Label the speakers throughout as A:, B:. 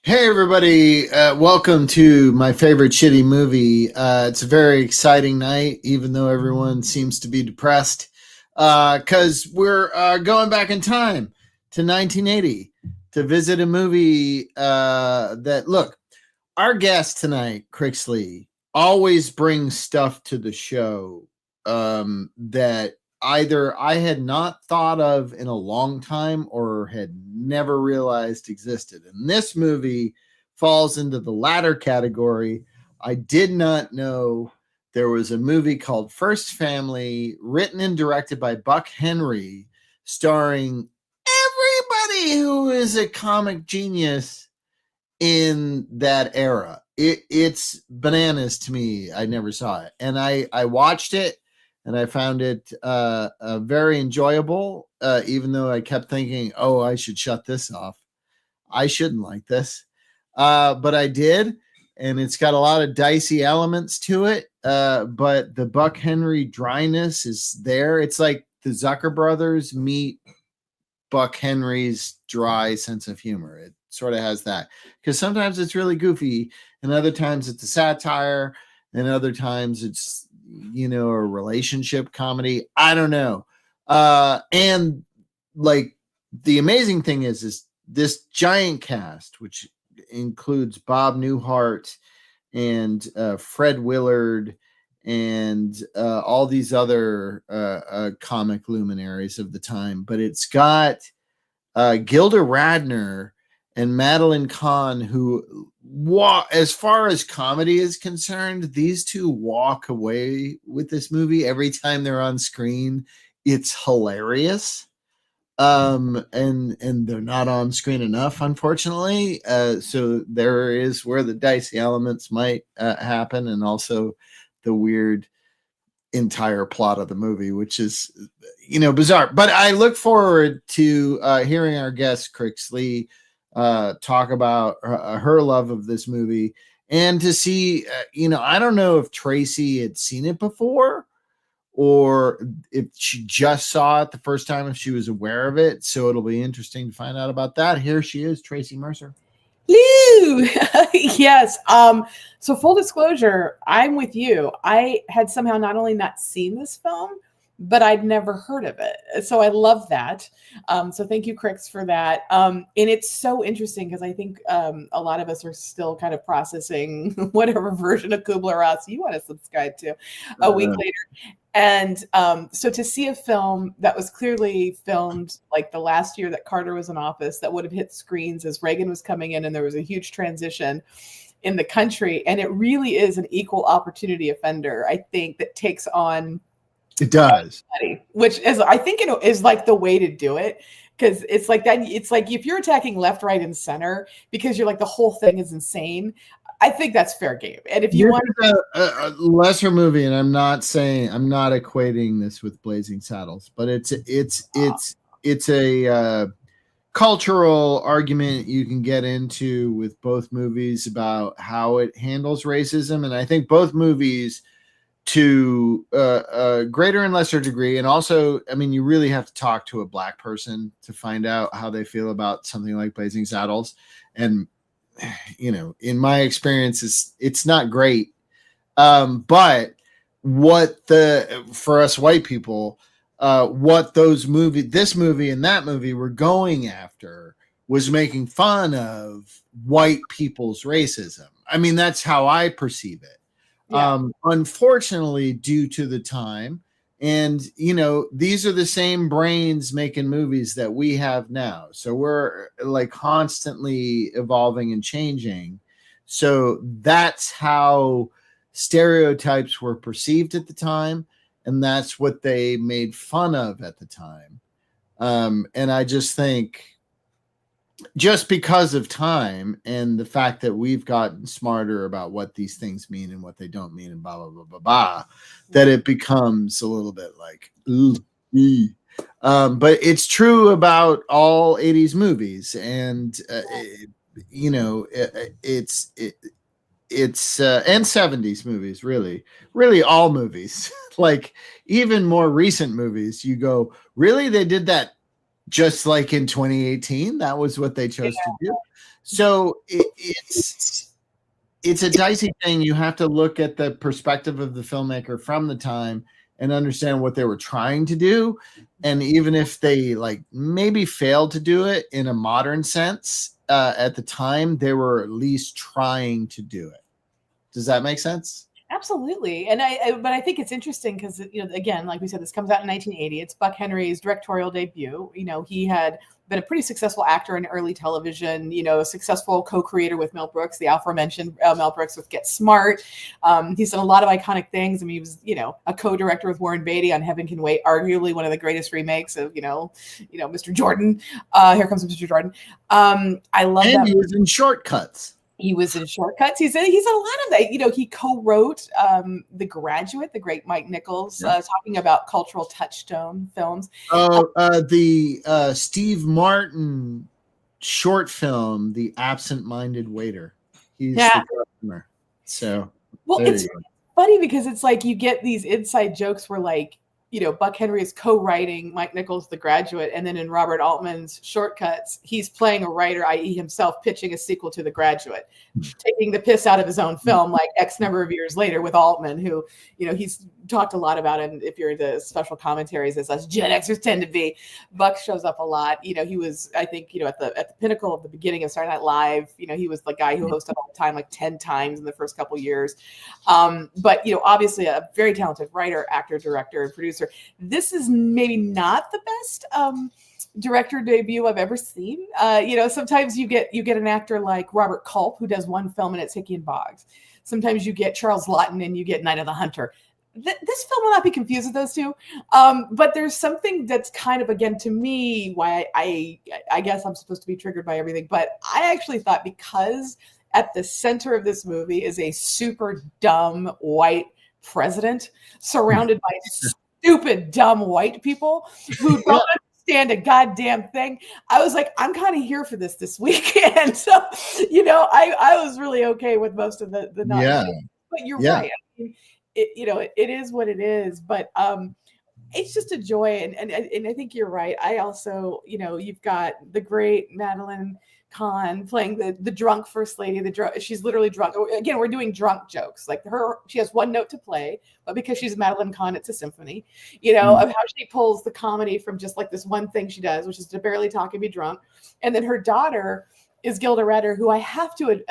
A: Hey everybody, welcome to my favorite shitty movie. It's a very exciting night, even though everyone seems to be depressed, because we're going back in time to 1980 to visit a movie look, our guest tonight, Crixley, always brings stuff to the show that either I had not thought of in a long time or had never realized existed. And this movie falls into the latter category. I did not know there was a movie called First Family, written and directed by Buck Henry, starring everybody who is a comic genius in that era. It's bananas to me. I never saw it, and I watched it, and I found it very enjoyable. Even though I kept thinking, "Oh, I should shut this off. I shouldn't like this," but I did, and it's got a lot of dicey elements to it. But the Buck Henry dryness is there. It's like the Zucker brothers meet Buck Henry's dry sense of humor. It sort of has that, because sometimes it's really goofy, and other times it's a satire, and other times it's a relationship comedy. I don't know. And like the amazing thing is this giant cast, which includes Bob Newhart and Fred Willard and all these other comic luminaries of the time. But it's got Gilda Radner and Madeline Kahn, who, as far as comedy is concerned, these two walk away with this movie every time they're on screen. It's hilarious. And they're not on screen enough, unfortunately. So there is where the dicey elements might happen, and also the weird entire plot of the movie, which is bizarre. But I look forward to hearing our guest Crixley talk about her love of this movie, and to see I don't know if Tracy had seen it before, or if she just saw it the first time, if she was aware of it. So it'll be interesting to find out about that. Here she is, Tracy Mercer.
B: Lou! Yes. So full disclosure, I'm with you. I had somehow not only not seen this film, but I'd never heard of it. So I love that. So thank you, Crix, for that. And it's so interesting because I think a lot of us are still kind of processing whatever version of Kubler-Ross you want to subscribe to a week later. And so to see a film that was clearly filmed like the last year that Carter was in office, that would have hit screens as Reagan was coming in and there was a huge transition in the country. And it really is an equal opportunity offender, I think, that takes on.
A: It does.
B: Which is, I think it is like the way to do it. Because it's like that. It's like if you're attacking left, right, and center because you're like the whole thing is insane. I think that's fair game. And if you want
A: a lesser movie, and I'm not equating this with Blazing Saddles, but it's a cultural argument you can get into with both movies about how it handles racism. And I think both movies, to a greater and lesser degree, and also, I mean, you really have to talk to a Black person to find out how they feel about something like Blazing Saddles. And in my experience, it's not great. But for us white people, what this movie and that movie were going after was making fun of white people's racism. I mean, that's how I perceive it. Yeah. Unfortunately, due to the time, and these are the same brains making movies that we have now, so we're like constantly evolving and changing. So that's how stereotypes were perceived at the time, and that's what they made fun of at the time. And I just think, just because of time and the fact that we've gotten smarter about what these things mean and what they don't mean, and blah blah blah blah blah, that it becomes a little bit like ooh, but it's true about all 80s movies, and it's and 70s movies, really all movies. Like even more recent movies, you go, really, they did that just like in 2018, that was what they chose to do. So it's a dicey thing. You have to look at the perspective of the filmmaker from the time and understand what they were trying to do. And even if they like maybe failed to do it in a modern sense at the time, they were at least trying to do it. Does that make sense?
B: Absolutely. And but I think it's interesting because, again, like we said, this comes out in 1980. It's Buck Henry's directorial debut. He had been a pretty successful actor in early television, a successful co-creator with Mel Brooks, the aforementioned Mel Brooks with Get Smart. He's done a lot of iconic things. I mean, he was, a co-director with Warren Beatty on Heaven Can Wait, arguably one of the greatest remakes of, Mr. Jordan. Here Comes Mr. Jordan. I love that.
A: And he was in Shortcuts.
B: He was in Shortcuts. He's in a lot of that. He co-wrote The Graduate, the great Mike Nichols, talking about cultural touchstone films.
A: The Steve Martin short film, The Absent-Minded Waiter. He's the customer. So,
B: well, it's funny because it's like you get these inside jokes where like, Buck Henry is co-writing Mike Nichols' The Graduate, and then in Robert Altman's Shortcuts, he's playing a writer, i.e. himself pitching a sequel to The Graduate, taking the piss out of his own film like X number of years later with Altman, who, he's talked a lot about him. If you're into special commentaries, as us Gen Xers tend to be, Buck shows up a lot. He was, I think, at the pinnacle of the beginning of Saturday Night Live. He was the guy who hosted all the time, like 10 times in the first couple years. But, obviously a very talented writer, actor, director, and producer. This is maybe not the best director debut I've ever seen. Sometimes you get an actor like Robert Culp, who does one film and it's Hickey and Boggs. Sometimes you get Charles Laughton and you get Night of the Hunter. This film will not be confused with those two. But there's something that's kind of, again, to me, why I guess I'm supposed to be triggered by everything. But I actually thought because at the center of this movie is a super dumb white president surrounded by stupid, dumb white people who don't understand a goddamn thing. I was like, I'm kind of here for this weekend. So, I was really okay with most of the nonsense. But you're right. I mean, it is what it is. But it's just a joy. And I think you're right. I also, you've got the great Madeline Kahn playing the drunk first lady. She's literally drunk. Again, we're doing drunk jokes. Like she has one note to play, but because she's Madeline Kahn, it's a symphony. Of how she pulls the comedy from just like this one thing she does, which is to barely talk and be drunk. And then her daughter is Gilda Radner, who I have to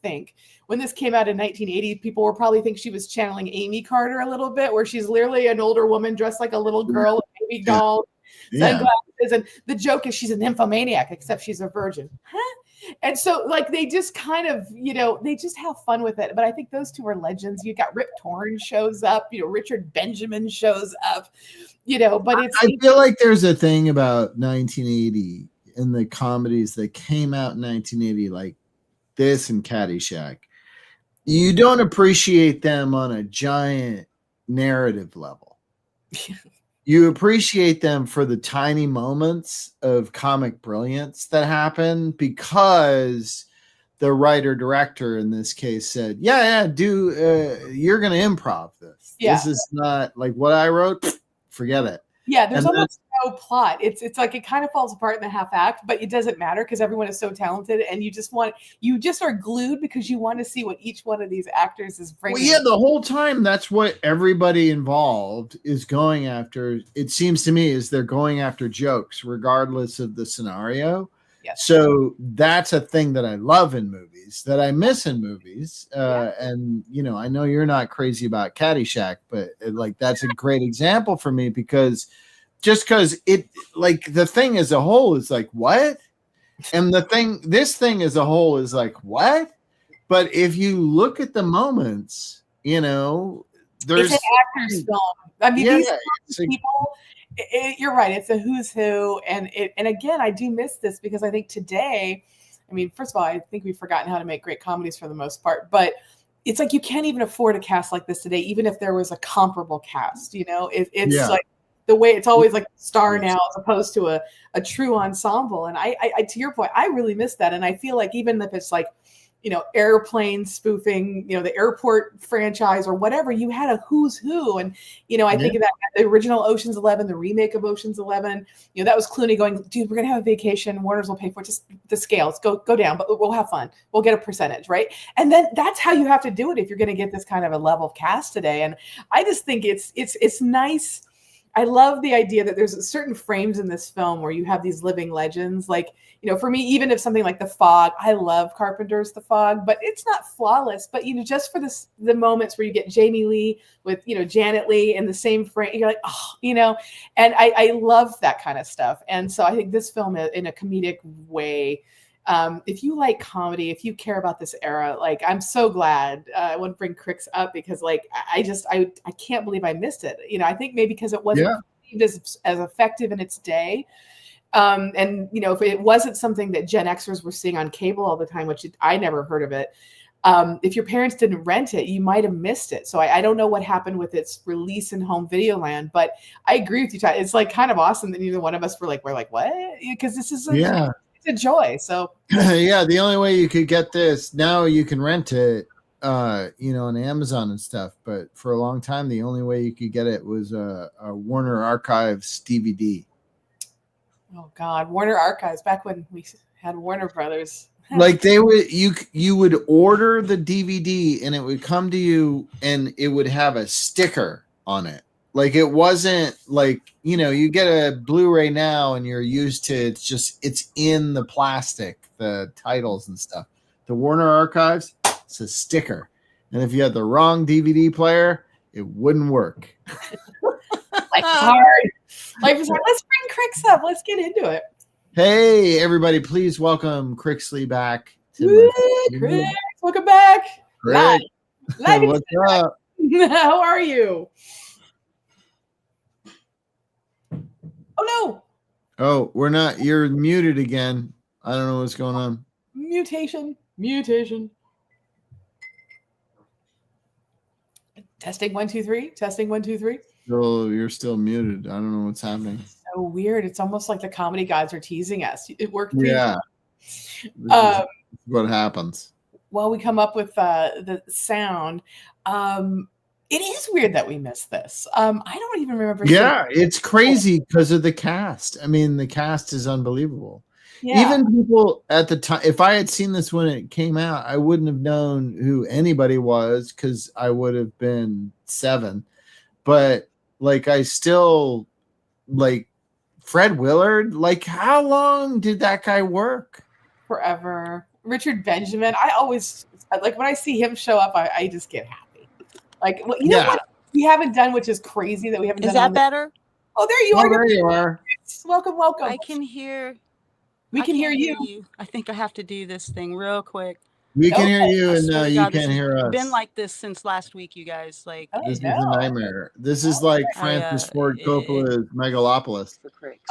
B: think when this came out in 1980, people were probably think she was channeling Amy Carter a little bit, where she's literally an older woman dressed like a little girl, a baby doll. Sunglasses, and the joke is she's a nymphomaniac, except she's a virgin. And so like they just kind of, they just have fun with it. But I think those two are legends. You got Rip Torn shows up, Richard Benjamin shows up, but I
A: feel like there's a thing about 1980 in the comedies that came out in 1980, like this and Caddyshack. You don't appreciate them on a giant narrative level. You appreciate them for the tiny moments of comic brilliance that happen because the writer director in this case said, you're going to improv this. Yeah. This is not like what I wrote. Forget it.
B: Yeah. There's almost no plot. It's like it kind of falls apart in the half act, but it doesn't matter because everyone is so talented and you just are glued because you want to see what each one of these actors is bringing.
A: Well, yeah, the whole time that's what everybody involved is going after. It seems to me is they're going after jokes regardless of the scenario.
B: Yes.
A: So that's a thing that I love in movies that I miss in movies. And I know you're not crazy about Caddyshack, but like that's a great example for me because it like the thing as a whole is like what? And this thing as a whole is like what? But if you look at the moments, there's
B: it's an actor's film. I mean, these people. You're right. It's a who's who, and again, I do miss this because I think today, I mean, first of all, I think we've forgotten how to make great comedies for the most part, but it's like you can't even afford a cast like this today, even if there was a comparable cast. It's like the way it's always like star now as opposed to a true ensemble. And I to your point, I really miss that, and I feel like even if it's like airplane spoofing, the airport franchise or whatever. You had a who's who. And, I think of that the original Ocean's 11, the remake of Ocean's 11, that was Clooney going, dude, we're going to have a vacation. Warner's will pay for it. Just the scales go down, but we'll have fun. We'll get a percentage. Right. And then that's how you have to do it if you're going to get this kind of a level of cast today. And I just think it's nice. I love the idea that there's certain frames in this film where you have these living legends. Like, for me, even if something like The Fog, I love Carpenter's The Fog, but it's not flawless. But, just for the moments where you get Jamie Lee with, Janet Leigh in the same frame, you're like, oh, and I love that kind of stuff. And so I think this film in a comedic way, if you like comedy, if you care about this era, like, I'm so glad I want to bring Cricks up because, like, I can't believe I missed it. I think maybe because it wasn't as effective in its day. And if it wasn't something that Gen Xers were seeing on cable all the time, which I never heard of it, if your parents didn't rent it, you might have missed it. So I don't know what happened with its release in home video land, but I agree with you, Ty. It's like kind of awesome that neither one of us we're like, what? Because this is it's a joy. So
A: the only way you could get this now, you can rent it, on Amazon and stuff. But for a long time, the only way you could get it was a Warner Archives DVD.
B: Oh God, Warner Archives, back when we had Warner Brothers.
A: Like you would order the DVD and it would come to you and it would have a sticker on it. Like it wasn't like, you get a Blu-ray now and you're used to it's in the plastic, the titles and stuff. The Warner Archives, it's a sticker. And if you had the wrong DVD player, it wouldn't work.
B: Like hard. Like, let's bring Cricks up. Let's get into it.
A: Hey, everybody, please welcome Crixley back.
B: Cricks, welcome back.
A: Live.
B: What's
A: up?
B: How are you? Oh, no.
A: Oh, we're not. You're muted again. I don't know what's going on.
B: Mutation. Testing 1 2 3. Testing 1 2 3.
A: So you're still muted. I don't know what's happening.
B: So weird. It's almost like the comedy gods are teasing us. It worked.
A: Yeah. This is what happens.
B: Well, we come up with the sound. It is weird that we missed this. I don't even remember.
A: Yeah, it's crazy because of the cast. I mean, the cast is unbelievable. Yeah. Even people at the time, if I had seen this when it came out, I wouldn't have known who anybody was because I would have been 7. But like, I still like Fred Willard. Like, how long did that guy work?
B: Forever. Richard Benjamin. I always like when I see him show up, I just get happy. Like, well, you know what we haven't done, which is crazy that we haven't done.
C: Is that better?
B: Oh, there you are.
A: There you are.
B: Welcome.
C: I can hear.
B: We can hear you.
C: I think I have to do this thing real quick.
A: We can hear you, and you can't hear us.
C: It's been like this since last week, you guys. Like,
A: this is a nightmare. This is like Francis Ford Coppola's Megalopolis.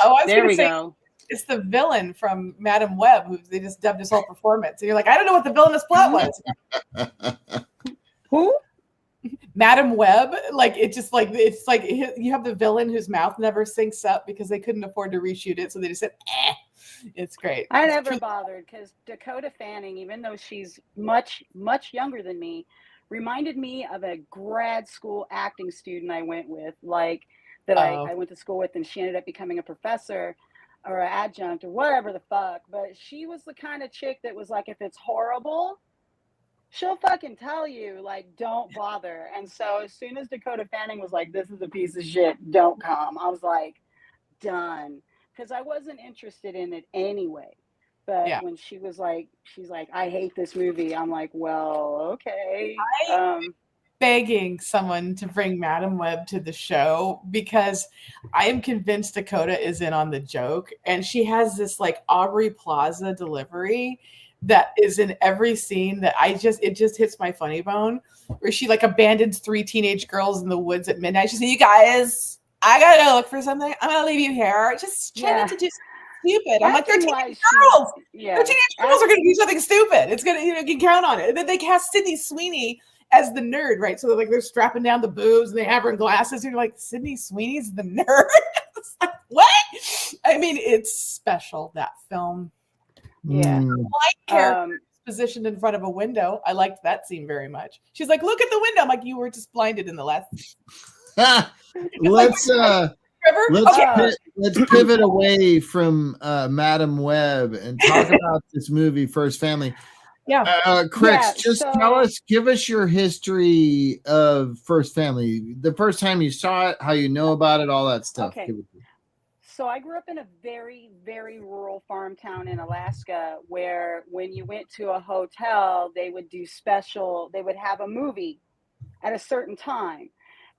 B: Oh,
C: there we go.
B: It's the villain from Madam Web, who they just dubbed his whole performance. And you're like, I don't know what the villainous plot was.
C: Who?
B: Madam Web. Like, it's like you have the villain whose mouth never syncs up because they couldn't afford to reshoot it, so they just said, eh. It's great.
C: I never bothered because Dakota Fanning, even though she's much, much younger than me, reminded me of a grad school acting student I went with, like that I went to school with, and she ended up becoming a professor or an adjunct or whatever the fuck. But she was the kind of chick that was like, if it's horrible, she'll fucking tell you, like, don't bother. And so as soon as Dakota Fanning was like, this is a piece of shit, don't come, I was like, done. Because I wasn't interested in it anyway. But when she's like, I hate this movie. I'm like, well, okay.
B: I'm begging someone to bring Madam Web to the show because I am convinced Dakota is in on the joke. And she has this like Aubrey Plaza delivery that is in every scene that it just hits my funny bone, where she like abandons 3 teenage girls in the woods at midnight. She said, you guys, I gotta go look for something. I'm gonna leave you here. Just try not to do stupid. I'm like, they're teenage girls. They're teenage girls are gonna do something stupid. It's gonna, you can count on it. And then they cast Sydney Sweeney as the nerd, right? So they're strapping down the boobs and they have her in glasses. And you're like, Sydney Sweeney's the nerd. It's like, what? I mean, it's special, that film.
C: Yeah.
B: Like characters, positioned in front of a window. I liked that scene very much. She's like, "Look at the window." I'm like, "You were just blinded in the last."
A: let's
B: Trevor?
A: let's pivot away from Madam Web and talk about this movie, First Family.
B: Yeah.
A: Chris, tell us, give us your history of First Family. The first time you saw it, how you know about it, all that stuff.
C: Okay. So I grew up in a very, very rural farm town in Alaska where when you went to a hotel, they would have a movie at a certain time.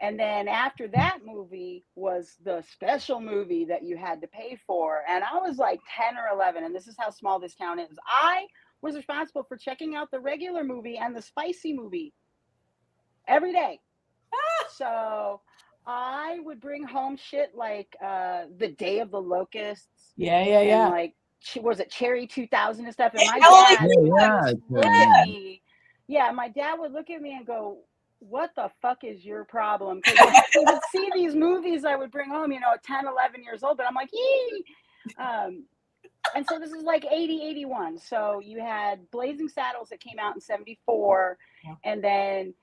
C: And then after that movie was the special movie that you had to pay for. And I was like 10 or 11, and this is how small this town is. I was responsible for checking out the regular movie and the spicy movie every day. So I would bring home shit like The Day of the Locusts.
B: Yeah.
C: And like, was it Cherry 2000 and stuff? And my dad would look at me. Yeah, my dad would look at me and go, "What the fuck is your problem?" Because he would see these movies I would bring home, at 10, 11 years old. But I'm like, yee! And so this is like 80, 81. So you had Blazing Saddles that came out in 74. Yeah. And then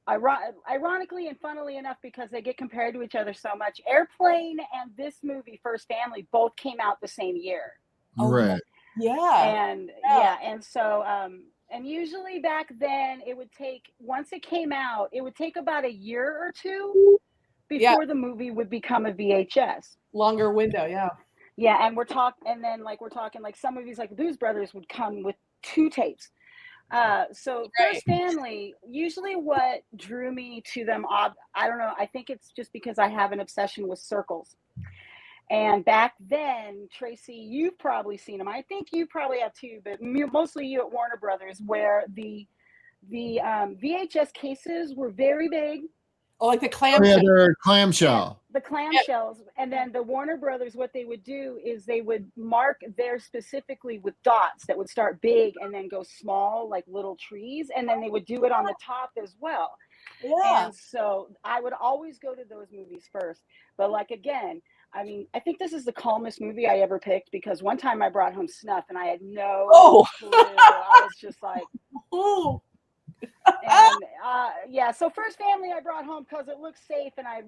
C: ironically and funnily enough, because they get compared to each other so much, Airplane and this movie, First Family, both came out the same year.
A: Right.
B: Yeah.
C: And so and usually back then it would take, once it came out, it would take about a year or two before the movie would become a VHS.
B: Longer window, yeah.
C: Yeah, and we're talking like some movies like Blues Brothers would come with 2 tapes. So First Family, usually what drew me to them, I don't know, I think it's just because I have an obsession with circles. And back then, Tracy, you've probably seen them. I think you probably have too, but mostly you at Warner Brothers, where the VHS cases were very big.
B: Oh, like the clamshell.
A: Yeah, they're clamshell.
C: The clamshells. Yep. And then the Warner Brothers, what they would do is they would mark theirs specifically with dots that would start big and then go small, like little trees. And then they would do it on the top as well. Yeah. And so I would always go to those movies first. But like, again, I mean, I think this is the calmest movie I ever picked, because one time I brought home snuff and I had no clue. I was just like, oh. And so First Family I brought home because it looked safe, and I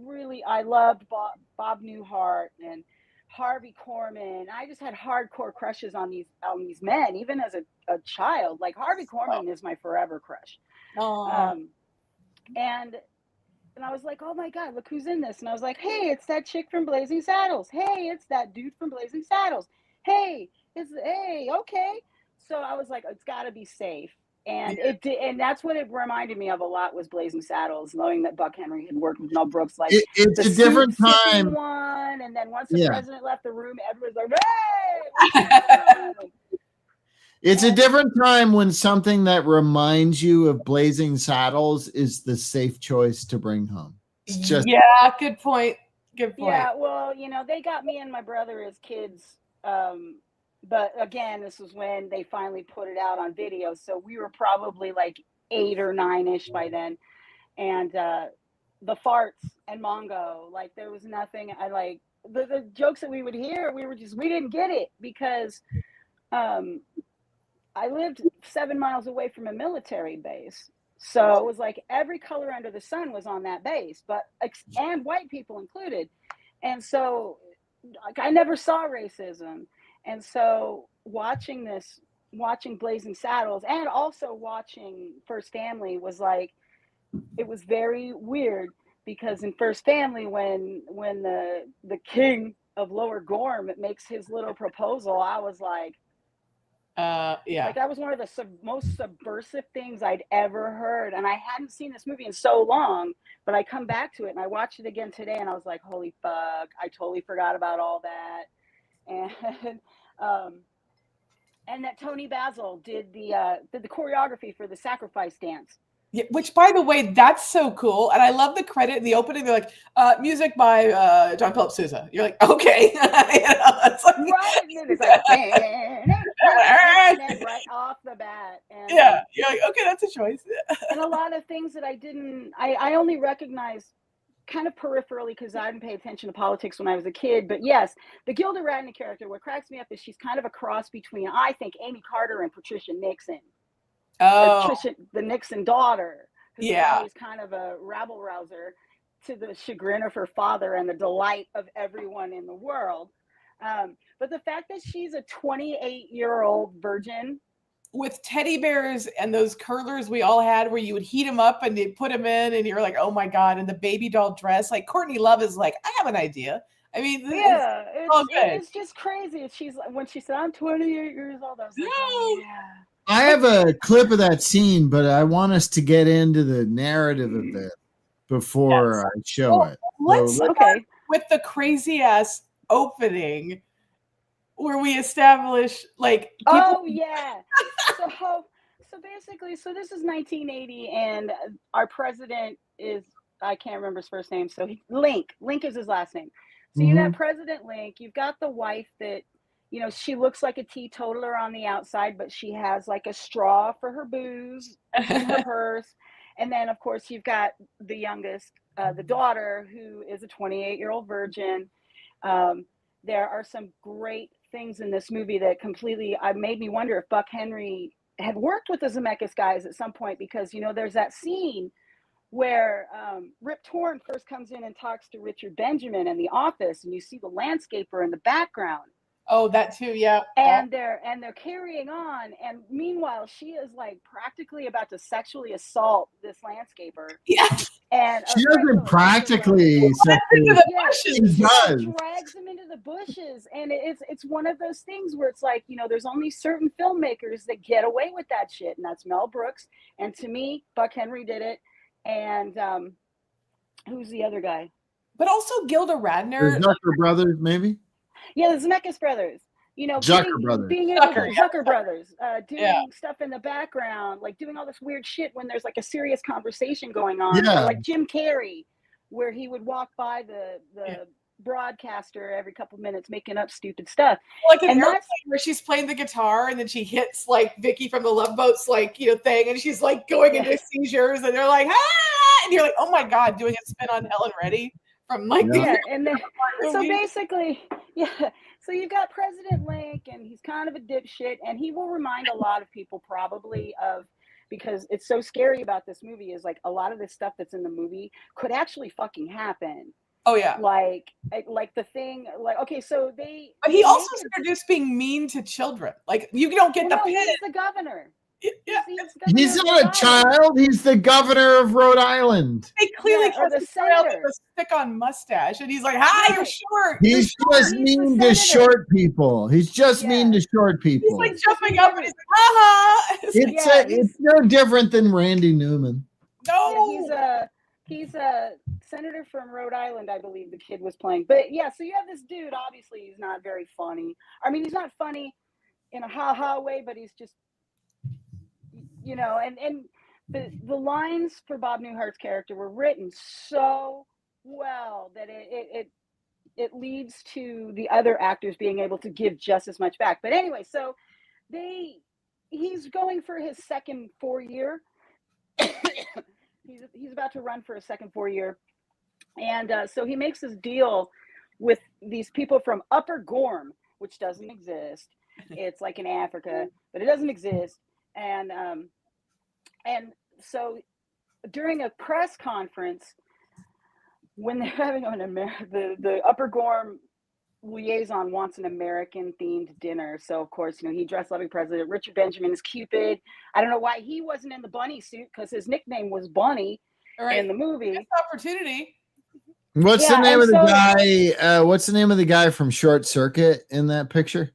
C: loved Bob Newhart and Harvey Korman. I just had hardcore crushes on these men, even as a child. Like Harvey Korman is my forever crush. And I was like, oh my God, look who's in this. And I was like, hey, it's that chick from Blazing Saddles. Hey, it's that dude from Blazing Saddles. Hey, okay. So I was like, it's got to be safe. And and that's what it reminded me of a lot, was Blazing Saddles, knowing that Buck Henry had worked with Mel Brooks. Like
A: it's a different time.
C: One, and then once the president left the room, everyone's like, hey!
A: It's a different time when something that reminds you of Blazing Saddles is the safe choice to bring home. It's just
B: good point. Good point.
C: Yeah, well, they got me and my brother as kids. But again, this was when they finally put it out on video. So we were probably like 8 or 9-ish by then. And the farts and Mongo, like there was nothing. I like the jokes that we would hear. We didn't get it because I lived 7 miles away from a military base. So it was like every color under the sun was on that base, and white people included. And so like, I never saw racism. And so watching Blazing Saddles and also watching First Family was like, it was very weird, because in First Family, when the king of Lower Gorm makes his little proposal, I was like, like that was one of the most subversive things I'd ever heard. And I hadn't seen this movie in so long, but I come back to it and I watched it again today, and I was like, holy fuck, I totally forgot about all that. And that Tony Basil did the choreography for the sacrifice dance.
B: Yeah, which, by the way, that's so cool. And I love the credit in the opening. They're like, music by John Philip Sousa. You're like, okay. It's like,
C: right. It's like, right off the bat. And,
B: you're like, okay, that's a choice.
C: And a lot of things that I only recognized kind of peripherally because I didn't pay attention to politics when I was a kid. But yes, the Gilda Radner character, what cracks me up is she's kind of a cross between, I think, Amy Carter and Patricia Nixon.
B: Oh,
C: Patricia, the Nixon daughter, who's
B: yeah.
C: always kind of a rabble rouser to the chagrin of her father and the delight of everyone in the world. But the fact that she's a 28-year-old virgin
B: with teddy bears and those curlers we all had where you would heat them up and you'd put them in and you're like, oh my God. And the baby doll dress, like Courtney Love is like, I have an idea. I mean,
C: yeah,
B: it's
C: just crazy. She's when she said, I'm 28 years old, I was like, oh, yeah.
A: I have a clip of that scene, but I want us to get into the narrative of it before I show it.
B: Let's
A: So,
B: start with the crazy ass opening where we establish like people.
C: Oh yeah. So basically, so this is 1980 and our president is, I can't remember his first name, so Link is his last name. So you got President Link, you've got the wife that, you know, she looks like a teetotaler on the outside, but she has like a straw for her booze in her purse. And then of course you've got the youngest, the daughter, who is a 28-year-old virgin. There are some great things in this movie that completely made me wonder if Buck Henry had worked with the Zemeckis guys at some point, because, you know, there's that scene where Rip Torn first comes in and talks to Richard Benjamin in the office, and you see the landscaper in the background.
B: Oh, that too, yeah.
C: And they're carrying on, and meanwhile she is like practically about to sexually assault this landscaper.
B: Yeah.
C: And
A: she doesn't practically.
C: She drags him into the bushes, and it's one of those things where it's like, you know, there's only certain filmmakers that get away with that shit, and that's Mel Brooks. And to me, Buck Henry did it, and who's the other guy?
B: But also Gilda Radner.
A: The Zucker brothers, maybe.
C: Yeah, the Zemeckis brothers. You know,
A: Zucker brothers.
C: Zucker brothers, doing stuff in the background, like doing all this weird shit when there's like a serious conversation going on.
A: Yeah.
C: Or like Jim Carrey, where he would walk by the broadcaster every couple minutes making up stupid stuff.
B: Like an airplane where she's playing the guitar and then she hits like Vicky from the Love Boats, like, you know, thing, and she's like going into seizures, and they're like, ah! And you're like, oh my God, doing a spin on Helen Reddy from like
C: and then so basically, so you've got President Link, and he's kind of a dipshit, and he will remind a lot of people probably of, because it's so scary about this movie, is like a lot of this stuff that's in the movie could actually fucking happen.
B: Oh yeah.
C: Like the thing, like, okay, so
B: but he also introduced being mean to children. Like, you don't get the pin.
C: He's the governor.
A: He's not a child. He's the governor of Rhode Island.
B: They clearly
C: or the senator
B: with a stick-on mustache, and he's like, "Hi, you're short."
A: He's just mean to short people. He's just mean to short people.
B: He's like jumping up, and he's like, "Ha ha!"
A: It's no different than Randy Newman.
B: No,
C: he's a senator from Rhode Island, I believe the kid was playing. But yeah, so you have this dude. Obviously, he's not very funny. I mean, he's not funny in a ha-ha way, but he's just, you know, and the lines for Bob Newhart's character were written so well that it leads to the other actors being able to give just as much back. But anyway, so he's going for his second 4-year. he's about to run for a second 4-year, and so he makes this deal with these people from Upper Gorham, which doesn't exist. It's like in Africa, but it doesn't exist. And so during a press conference, when they're having the Upper Gorham liaison wants an American themed dinner. So of course, you know, he dressed like a president. Richard Benjamin is Cupid. I don't know why he wasn't in the bunny suit, because his nickname was Bunny in the movie.
B: Missed opportunity.
A: What's the name of the guy? What's the name of the guy from Short Circuit in that picture?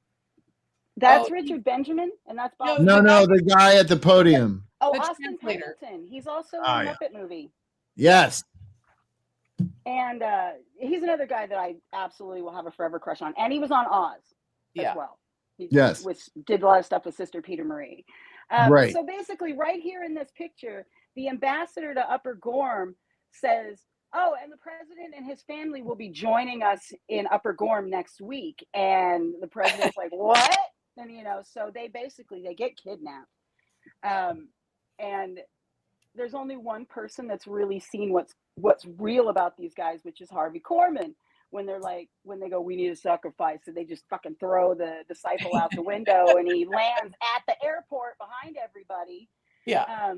C: That's Richard Benjamin, and that's Bob.
A: No, the guy at the podium.
C: Oh, Austin Pendleton. He's also in the Muppet movie.
A: Yes.
C: And he's another guy that I absolutely will have a forever crush on. And he was on Oz as well. Which did a lot of stuff with Sister Peter Marie.
A: Right.
C: So basically, right here in this picture, the ambassador to Upper Gorham says, oh, and the president and his family will be joining us in Upper Gorham next week. And the president's like, what? And, you know, so they get kidnapped. And there's only one person that's really seen what's real about these guys, which is Harvey Korman. When they go, we need a sacrifice, and they just fucking throw the disciple out the window, and he lands at the airport behind everybody.
B: Yeah.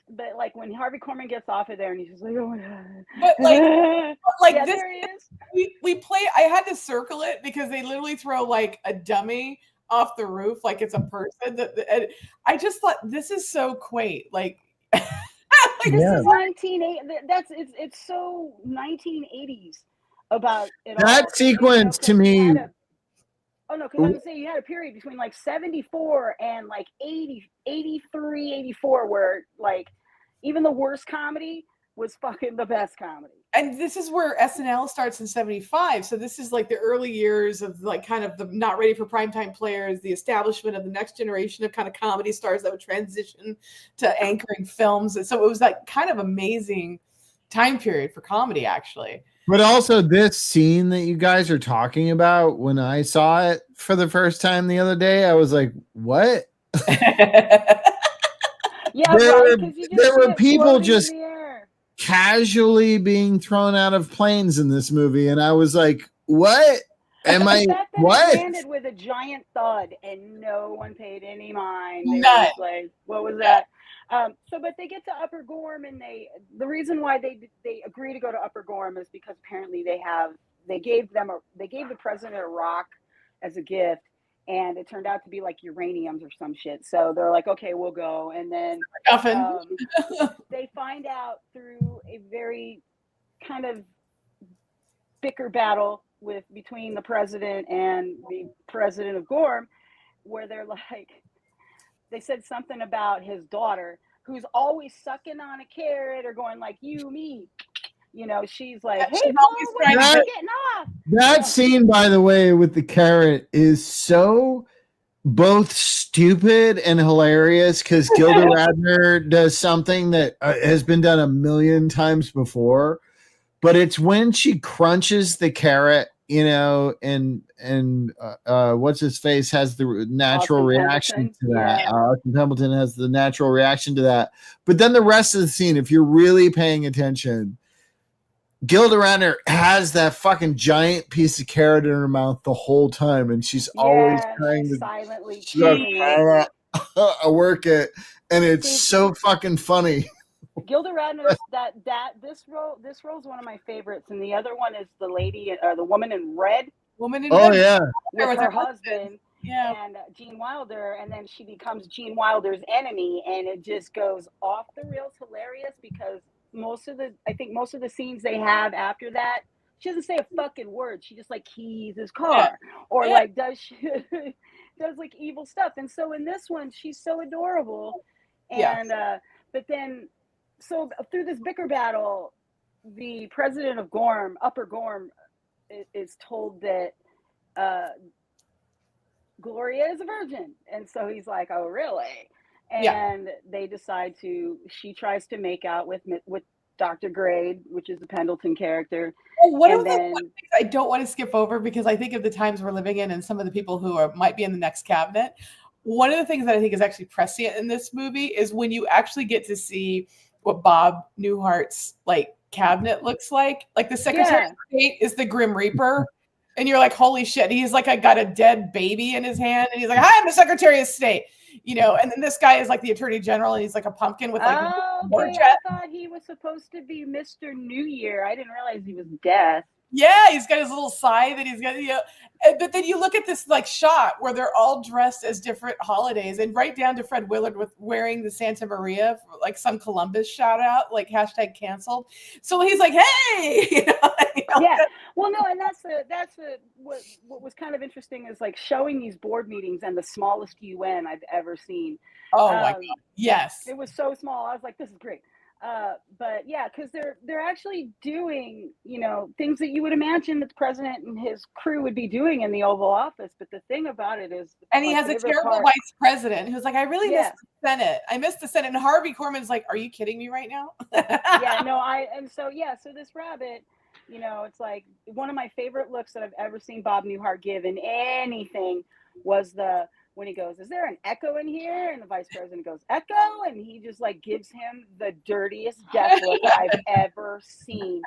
C: But like when Harvey Korman gets off of there, and he's just like, oh my god.
B: But like
C: yeah,
B: this,
C: there he is.
B: We play. I had to circle it because they literally throw like a dummy off the roof, like it's a person. And I just thought this is so quaint. Like,
C: this is 1980. It's so 1980s about it all.
A: That sequence to me.
C: Oh no, because I was saying you had a period between like 74 and like 80, 83, 84 where like even the worst comedy was fucking the best comedy.
B: And this is where SNL starts in 75. So this is like the early years of like kind of the not ready for primetime players, the establishment of the next generation of kind of comedy stars that would transition to anchoring films. And so it was like kind of amazing time period for comedy, actually.
A: But also this scene that you guys are talking about, when I saw it for the first time the other day, I was like, what?
C: Yeah,
A: there were people just casually being thrown out of planes in this movie, and I was like, what? Am I what?
C: It landed with a giant thud and no one paid any mind. They were just like, what was that? But they get to Upper Gorm, and the reason why they agree to go to Upper Gorm is because apparently they gave the president a rock as a gift, and it turned out to be like uraniums or some shit. So they're like, okay, we'll go. And then they find out through a very kind of bicker battle between the president and the president of Gorm, where they're like, they said something about his daughter, who's always sucking on a carrot or going like, you, me. You know, she's like, hey, Mom, when are you getting off?
A: That scene, by the way, with the carrot is so both stupid and hilarious because Gilda Radner does something that has been done a million times before. But it's when she crunches the carrot, you know, and what's his face has the natural reaction to that.
C: Yeah.
A: Austin Templeton has the natural reaction to that. But then the rest of the scene, if you're really paying attention, Gilda Radner has that fucking giant piece of carrot in her mouth the whole time, and she's always trying to
C: silently
A: work it, and it's so fucking funny.
C: Gilda Radner, this role is one of my favorites, and the other one is the lady or the woman in red.
A: Yeah,
C: with her husband. Yeah. And Gene Wilder, and then she becomes Gene Wilder's enemy, and it just goes off the rails, hilarious because most of the scenes they have after that, she doesn't say a fucking word. She just like keys his car or like does like evil stuff. And so in this one, she's so adorable. And but then so through this bicker battle, the president of Gorm, Upper Gorm, is told that Gloria is a virgin, and so he's like, oh really? And they decide she tries to make out with Dr. Grade, which is the Pendleton character.
B: One of the things I don't want to skip over, because I think of the times we're living in and some of the people who might be in the next cabinet. One of the things that I think is actually prescient in this movie is when you actually get to see what Bob Newhart's like cabinet looks like. Like the Secretary of State is the Grim Reaper. And you're like, holy shit, he's like, I got a dead baby in his hand. And he's like, hi, I'm the Secretary of State. You know, and then this guy is like the Attorney General, and he's like a pumpkin with like
C: I thought he was supposed to be Mr. New Year. I didn't realize he was Death.
B: Yeah, he's got his little scythe that he's got, you know. But then you look at this like shot where they're all dressed as different holidays, and right down to Fred Willard with wearing the Santa Maria, like some Columbus shout out, like hashtag canceled. So he's like, hey, you know.
C: Yeah. Well, no, and what was kind of interesting is like showing these board meetings and the smallest UN I've ever seen.
B: Oh my God. Yes.
C: It was so small. I was like, this is great. But yeah, because they're actually doing, you know, things that you would imagine that the president and his crew would be doing in the Oval Office. But the thing about it is,
B: and he has a terrible vice president who's like, I really miss the Senate. I miss the Senate. And Harvey Korman's like, are you kidding me right now?
C: So this rabbit, you know, it's like one of my favorite looks that I've ever seen Bob Newhart give in anything was the when he goes, "Is there an echo in here?" And the vice president goes, "Echo," and he just like gives him the dirtiest death look I've ever seen.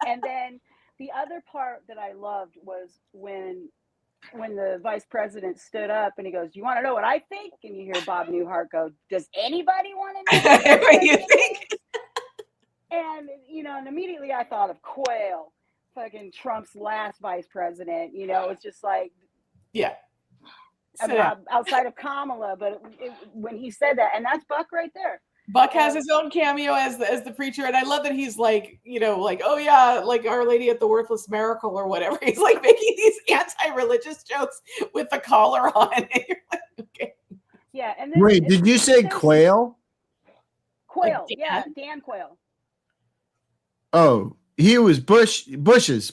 C: And then the other part that I loved was when the vice president stood up and he goes, "You want to know what I think?" And you hear Bob Newhart go, "Does anybody want to know what you think?" And and immediately I thought of Quayle, fucking Trump's last vice president. It's just like,
B: yeah.
C: Outside of Kamala, but when he said that, and that's Buck right there.
B: Buck has his own cameo as the preacher, and I love that he's like, like, oh yeah, like Our Lady at the Worthless Miracle or whatever. He's like making these anti-religious jokes with the collar on. And you're like, okay.
C: Yeah, and
A: wait, did you say Quayle?
C: Quayle,
B: like
C: yeah, Dan Quayle.
A: Oh, he was Bush's vice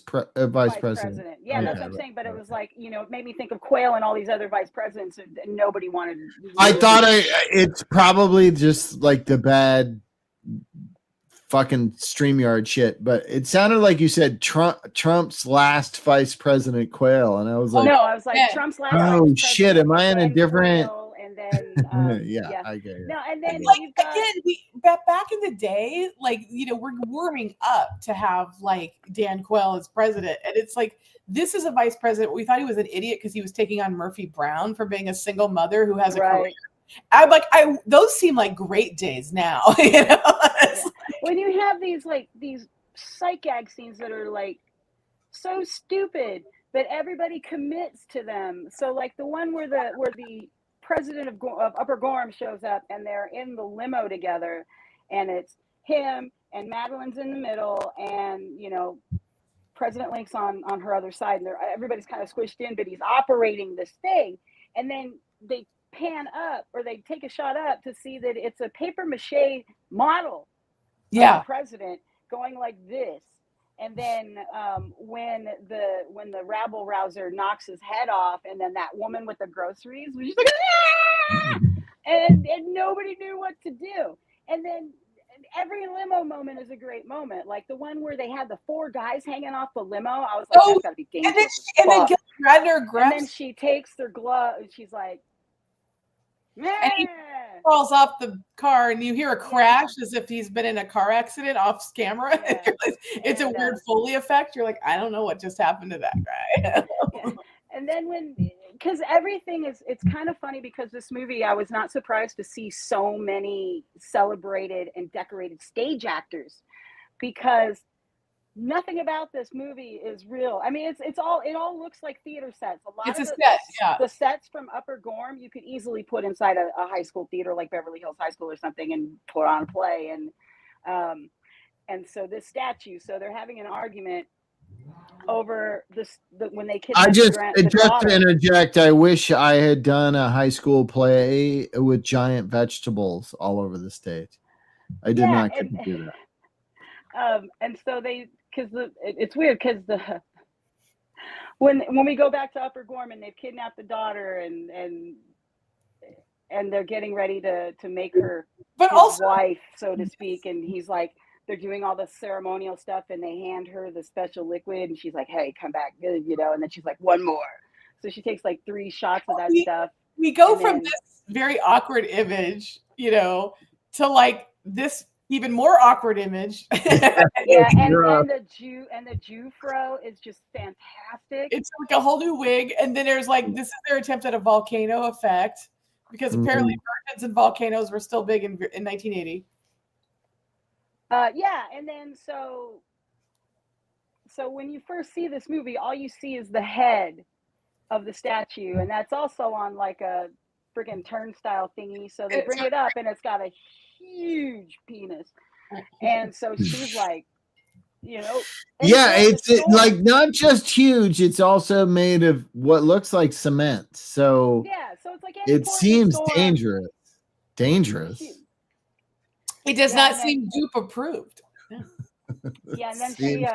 A: president.
C: Yeah, that's what I'm saying. But it was like, it made me think of Quayle and all these other vice presidents, and nobody wanted.
A: I thought it's probably just like the bad fucking StreamYard shit, but it sounded like you said Trump's last vice president Quayle, and I was like,
C: no, I was like Trump's last.
A: Oh shit, am I in a different?
C: Quayle, and then
A: yeah, I get it.
C: No, and then
B: like again, back in the day, like we're warming up to have like Dan Quayle as president, and it's like this is a vice president. We thought he was an idiot because he was taking on Murphy Brown for being a single mother who has a career. I'm like, those seem like great days now.
C: Yeah. When you have these psych gag scenes that are like so stupid, but everybody commits to them. So like the one where the president of Upper Gorham shows up and they're in the limo together, and it's him and Madeline's in the middle, and President Link's on her other side, and everybody's kind of squished in, but he's operating this thing, and then they pan up, or they take a shot up to see that it's a paper mache model of the president going like this. And then when the rabble rouser knocks his head off, and then that woman with the groceries was just like, ah! and nobody knew what to do. And then every limo moment is a great moment. Like the one where they had the 4 guys hanging off the limo. I was like, that's gotta be dangerous.
B: And then Gardner grabs,
C: and then she takes their glove, and she's like,
B: and he falls off the car, and you hear a crash as if he's been in a car accident off camera.
C: Yeah.
B: It's a weird Foley effect. You're like, I don't know what just happened to that guy.
C: Yeah. And then because everything it's kind of funny, because this movie, I was not surprised to see so many celebrated and decorated stage actors, because nothing about this movie is real. I mean, it all looks like theater sets.
B: It's a set, yeah.
C: The sets from Upper Gorham you could easily put inside a high school theater like Beverly Hills High School or something, and put on a play. And so this statue, so they're having an argument over when they kidnapped
A: just
C: the
A: to
C: daughter.
A: interject, I wish I had done a high school play with giant vegetables all over the stage. I did not get to do that.
C: And so it's weird because when we go back to Upper Gorham, they've kidnapped the daughter, and they're getting ready to make her his wife, so to speak. And he's like, they're doing all the ceremonial stuff, and they hand her the special liquid, and she's like, "Hey, come back," and then she's like, "One more." So she takes like 3 shots of that stuff.
B: We go from this very awkward image, to like this even more awkward image.
C: Yeah, and the Jew fro is just fantastic.
B: It's like a whole new wig, and then there's like, this is their attempt at a volcano effect, because apparently virgins and volcanoes were still big in 1980.
C: Yeah, and then so when you first see this movie, all you see is the head of the statue, and that's also on like a friggin' turnstile thingy. So they bring it up, and it's got a huge penis, and so she's like,
A: it's like not just huge; it's also made of what looks like cement. So
C: so it's like
A: it seems dangerous.
B: It does not seem dupe approved.
C: Yeah, and then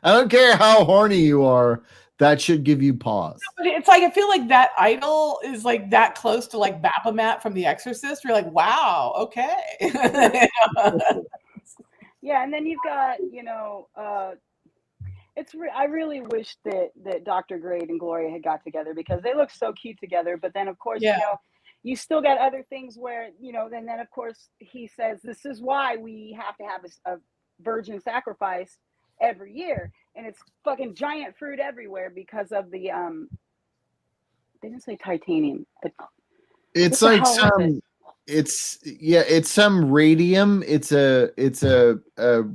A: I don't care how horny you are. That should give you pause.
B: But it's like, I feel like that idol is like that close to like Baphomet from The Exorcist. You're like, wow, okay.
C: Yeah, and then you've got, I really wish that Dr. Grade and Gloria had got together because they look so cute together. But then, of course,
B: Yeah.
C: you still got other things where, and then, of course, he says, this is why we have to have a virgin sacrifice every year. And it's fucking giant fruit everywhere because of the, they didn't say titanium, but
A: It's
C: what the
A: like
C: hell was
A: some, it's some radium. It's a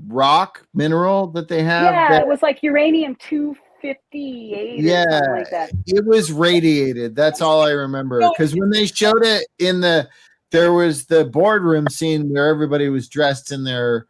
A: rock mineral that they have.
C: Yeah,
A: that,
C: it was like uranium 258 or
A: yeah,
C: something like that.
A: it was radiated. That's all I remember.
B: No,
A: Because when they showed it there was the boardroom scene where everybody was dressed in their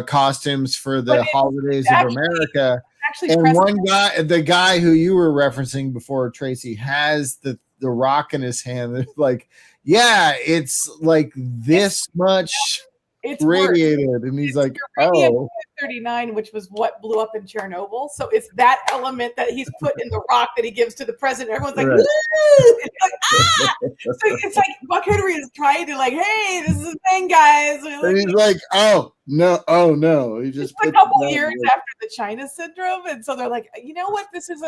A: costumes for the holidays of America.
B: Actually,
A: And one guy, the guy who you were referencing before, Tracy, has the rock in his hand. They're like, yeah, it's like this much
B: it's
A: radiated.
B: worse.
A: And he's
B: It's
A: like,
B: uranium
A: oh.
B: 39, which was what blew up in Chernobyl. So it's that element that he's put in the rock that he gives to the president. Everyone's like,
A: Right.
B: woo! It's like, ah! So it's like Buck Henry is trying to like, hey, this is the thing, guys.
A: And he's like, oh no. He just
B: a couple years after the China syndrome, and so they're like, you know what, this is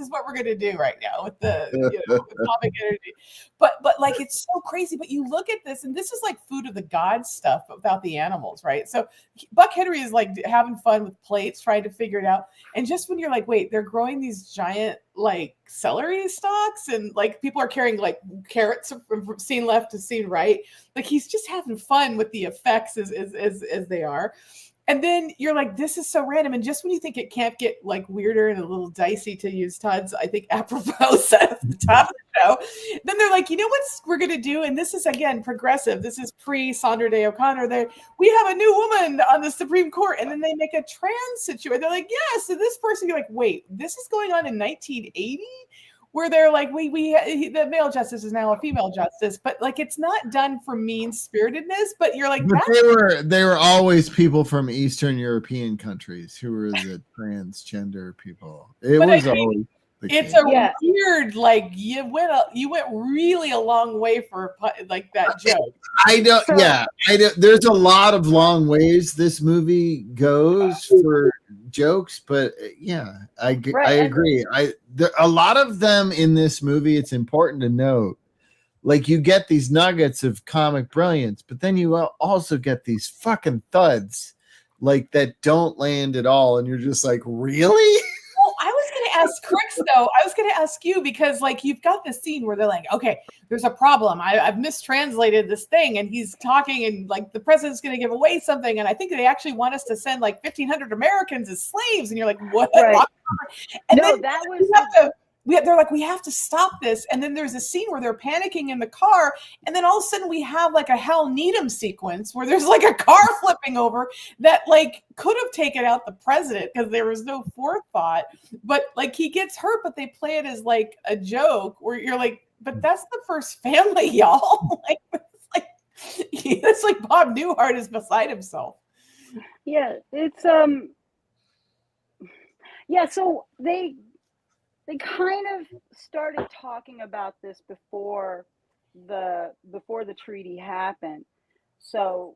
B: what we're gonna do right now with the atomic energy. But like it's so crazy. But you look at this, and this is like food of the gods stuff without the animals, right? So Buck Henry is like having fun with plates, trying to figure it out. And just when you're like, wait, they're growing these giant like celery stalks, and like people are carrying like carrots from scene left to scene right. Like he's just having fun with the effects as they are. And then you're like, this is so random. And just when you think it can't get like weirder and a little dicey, to use Todd's, I think, apropos set at the top of the show, then they're like, you know what we're going to do? And this is, again, progressive. This is pre-Sandra Day O'Connor. We have a new woman on the Supreme Court. And then they make a trans situation. They're like, yes. And this person, you're like, wait, this is going on in 1980? Where they're like, the male justice is now a female justice, but like it's not done for mean spiritedness. But you're like,
A: but they were always people from Eastern European countries who were the transgender people. It was always.
B: It's a weird, like you went really a long way for like that joke.
A: I don't. Yeah, I don't. There's a lot of long ways this movie goes for jokes, but yeah, I agree. A lot of them in this movie. It's important to note, like you get these nuggets of comic brilliance, but then you also get these fucking thuds, like that don't land at all, and you're just like, really?
B: I was going to ask Crix, though. I was going to ask you because, like, you've got this scene where they're like, okay, there's a problem. I've mistranslated this thing, and he's talking, and, like, the president's going to give away something, and I think they actually want us to send, like, 1,500 Americans as slaves. And you're like, what?
C: Right.
B: And no, then that was... they're like, we have to stop this. And then there's a scene where they're panicking in the car. And then all of a sudden we have like a Hal Needham sequence where there's like a car flipping over that like could have taken out the president because there was no forethought. But like he gets hurt, but they play it as like a joke where you're like, but that's the first family, y'all. It's like Bob Newhart is beside himself.
C: Yeah, it's so they kind of started talking about this before the treaty happened. So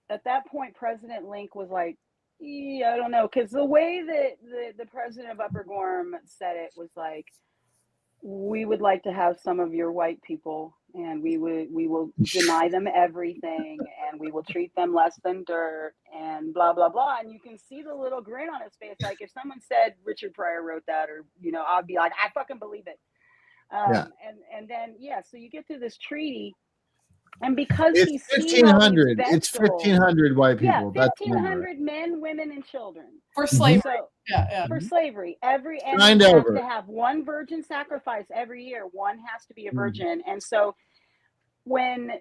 C: at that point, President Link was like, I don't know, because the way that the president of Upper Gorham said it was like, we would like to have some of your white people, and we will deny them everything, and we will treat them less than dirt, and blah blah blah. And you can see the little grin on his face, like if someone said Richard Pryor wrote that, or I'd be like, I fucking believe it. And then so you get to this treaty, and because
A: it's 1,500, it's 1,500 white people.
C: Yeah, 1,500 men, women, and children
B: for slavery.
C: So,
B: yeah.
C: For slavery, and you have to have one virgin sacrifice every year. One has to be a virgin, and so when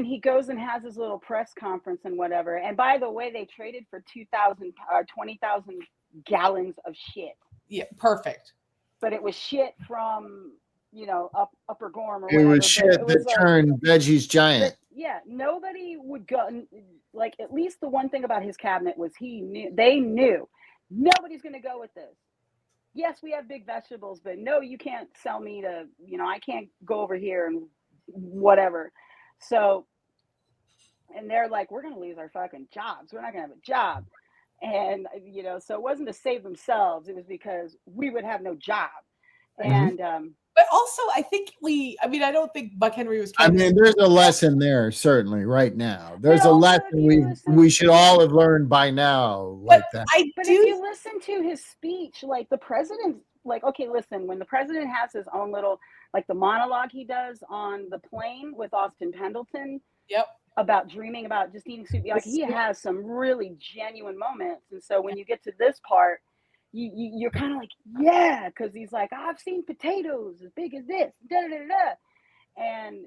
C: he goes and has his little press conference and whatever. And by the way, they traded for 20,000 gallons of shit.
B: Yeah, perfect.
C: But it was shit from Upper Gorham or
A: whatever. It was shit that turned veggies giant.
C: Nobody would go. Like, at least the one thing about his cabinet was they knew nobody's going to go with this. Yes, we have big vegetables, but no, you can't sell me to, I can't go over here and whatever. So, and they're like, we're going to lose our fucking jobs. We're not going to have a job. And so it wasn't to save themselves, it was because we would have no job. And
B: but also I don't think Buck Henry was trying
A: there's a lesson there, certainly, right now. There's a lesson we should all have learned by now, like that.
C: But if you listen to his speech, like the president, like, okay, listen, when the president has his own little, like the monologue he does on the plane with Austin Pendleton, about dreaming about just eating soup, like he has some really genuine moments. And so when you get to this part, you're kind of like, yeah, because he's like, I've seen potatoes as big as this, da da da da, and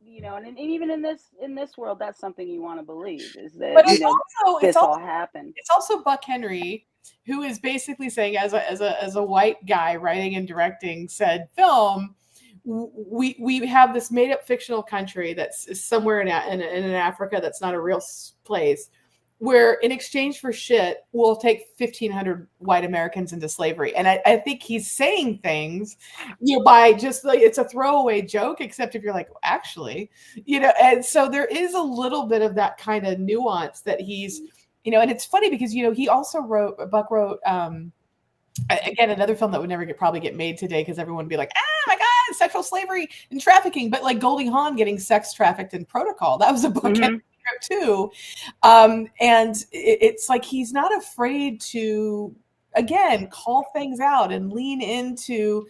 C: and even in this world, that's something you want to believe, is that this all happened.
B: It's also Buck Henry, who is basically saying, as a white guy writing and directing said film, we have this made up fictional country that's somewhere in Africa that's not a real place, where in exchange for shit, we'll take 1,500 white Americans into slavery. And I think he's saying things, by just like, it's a throwaway joke, except if you're like, well, actually, and so there is a little bit of that kind of nuance that he's, and it's funny because, he also Buck wrote, again, another film that would never probably get made today because everyone would be like, oh my God, sexual slavery and trafficking. But like Goldie Hawn getting sex trafficked in Protocol, that was a Buck Henry too. And it's like he's not afraid to, again, call things out and lean into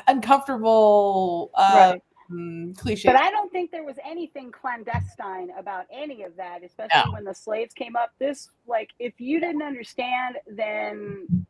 B: uncomfortable cliches.
C: But I don't think there was anything clandestine about any of that, especially when the slaves came up. This, like, if you didn't understand, then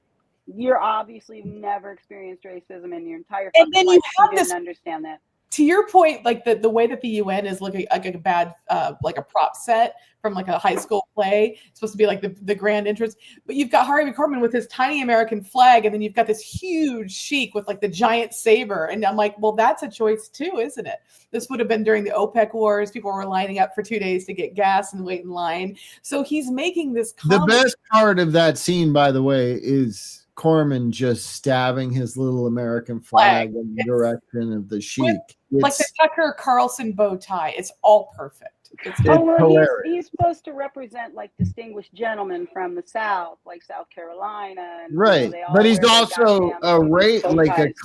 C: you're obviously never experienced racism in your entire life. You didn't understand that.
B: To your point, like the way that the UN is looking like a bad, like a prop set from like a high school play, it's supposed to be like the grand entrance, but you've got Harvey Korman with his tiny American flag, and then you've got this huge sheik with like the giant saber, and I'm like, well, that's a choice too, isn't it? This would have been during the OPEC wars. People were lining up for 2 days to get gas and wait in line. So he's making this comment.
A: The best part of that scene, by the way, is Corman just stabbing his little American flag in the direction of the sheik.
B: Like the Tucker Carlson bow tie. It's all perfect.
A: It's hilarious.
C: He's supposed to represent like distinguished gentlemen from the South, like South Carolina. And,
A: right. But he's also a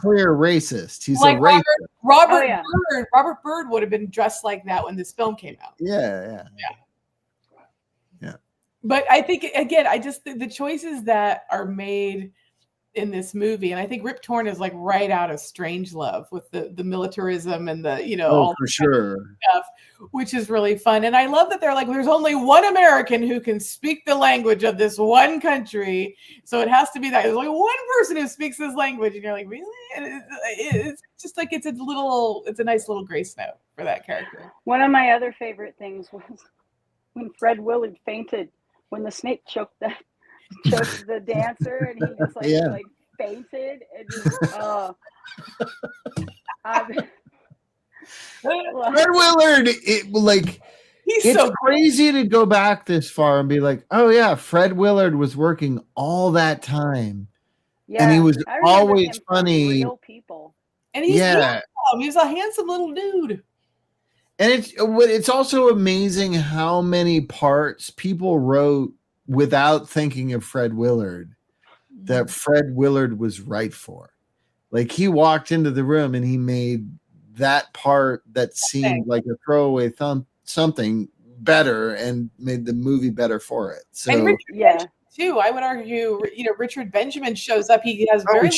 A: clear racist. He's like a racist.
B: Robert Byrd would have been dressed like that when this film came out.
A: Yeah.
B: But I think, again, the choices that are made in this movie, and I think Rip Torn is like right out of Strangelove with the militarism and the all
A: for sure
B: stuff, which is really fun. And I love that they're like, there's only one American who can speak the language of this one country, so it has to be that. There's only one person who speaks this language, and you're like, really? It's just like it's a nice little grace note for that character.
C: One of my other favorite things was when Fred Willard fainted when the snake choked the dancer, and he just like fainted and just
A: Fred Willard, it's so crazy to go back this far and be like, oh yeah, Fred Willard was working all that time, and he was always funny.
C: Real people,
B: and he's a handsome little dude.
A: And it's also amazing how many parts people wrote without thinking of Fred Willard that Fred Willard was right for. Like, he walked into the room and he made that part that seemed like a throwaway something better and made the movie better for it. So
B: and Richard Benjamin too, I would argue, Richard Benjamin shows up. He has very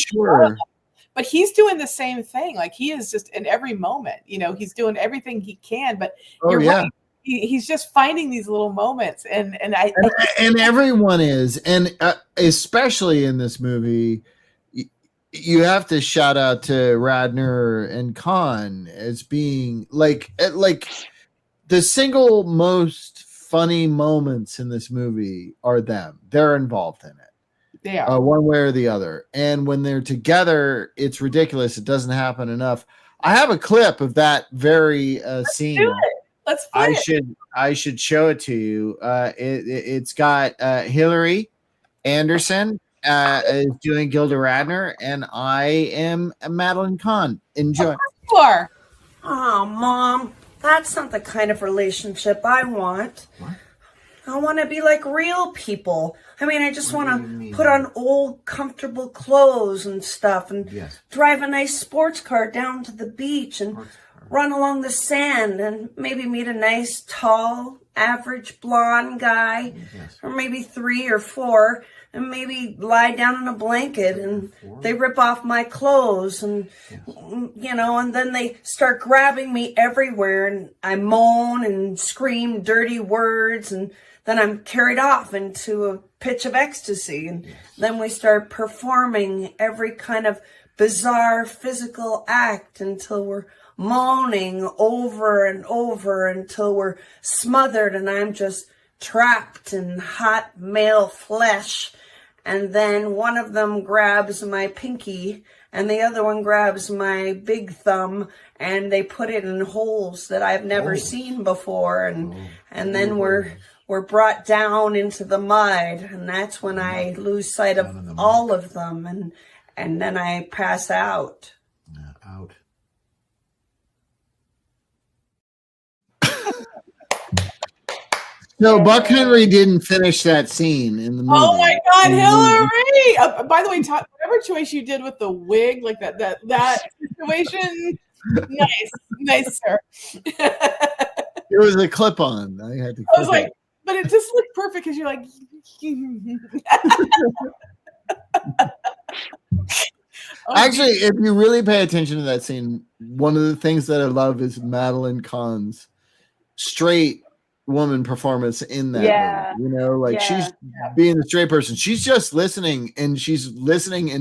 B: but he's doing the same thing. Like, he is just in every moment, he's doing everything he can, but right. He's just finding these little moments, and
A: everyone is, and especially in this movie, you have to shout out to Radner and Khan as being like the single most funny moments in this movie are them. They're involved in it.
B: They are
A: one way or the other, and when they're together, it's ridiculous. It doesn't happen enough. I have a clip of that very scene.
B: Do it. Let's play
A: I should show it to you. It's got Hillary Anderson is doing Gilda Radner, and I am Madeline Kahn. Enjoy.
B: You are.
D: Oh, Mom, that's not the kind of relationship I want.
A: What?
D: I want to be like real people. I mean, I just want to put on old, comfortable clothes and stuff and drive a nice sports car down to the beach and run along the sand and maybe meet a nice, tall, average blonde guy, or maybe 3 or 4, and maybe lie down in a blanket and they rip off my clothes and, and then they start grabbing me everywhere and I moan and scream dirty words and then I'm carried off into a pitch of ecstasy and then we start performing every kind of bizarre physical act until we're moaning over and over until we're smothered and I'm just trapped in hot male flesh. And then one of them grabs my pinky and the other one grabs my big thumb and they put it in holes that I've never seen before. And then we're brought down into the mud. And that's when I lose sight of all of them. And then I pass out.
A: Out. So Buck Henry didn't finish that scene in the movie.
B: Oh my God, Hillary! By the way, whatever choice you did with the wig, like that situation, nice, sir.
A: It was a clip-on. I had to.
B: I was like, but it just looked perfect because you're like.
A: Actually, if you really pay attention to that scene, one of the things that I love is Madeline Kahn's straight woman performance in that movie. She's being the straight person. She's just listening and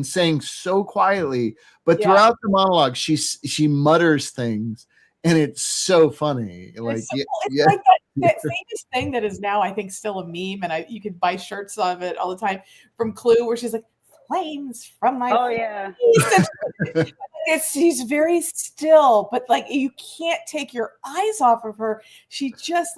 A: saying so quietly, but throughout the monologue, she mutters things and it's so funny. Like
B: that famous thing that is now, I think, still a meme, and you can buy shirts of it all the time from Clue, where she's like, "Flames from my she's very still, but like you can't take your eyes off of her. She just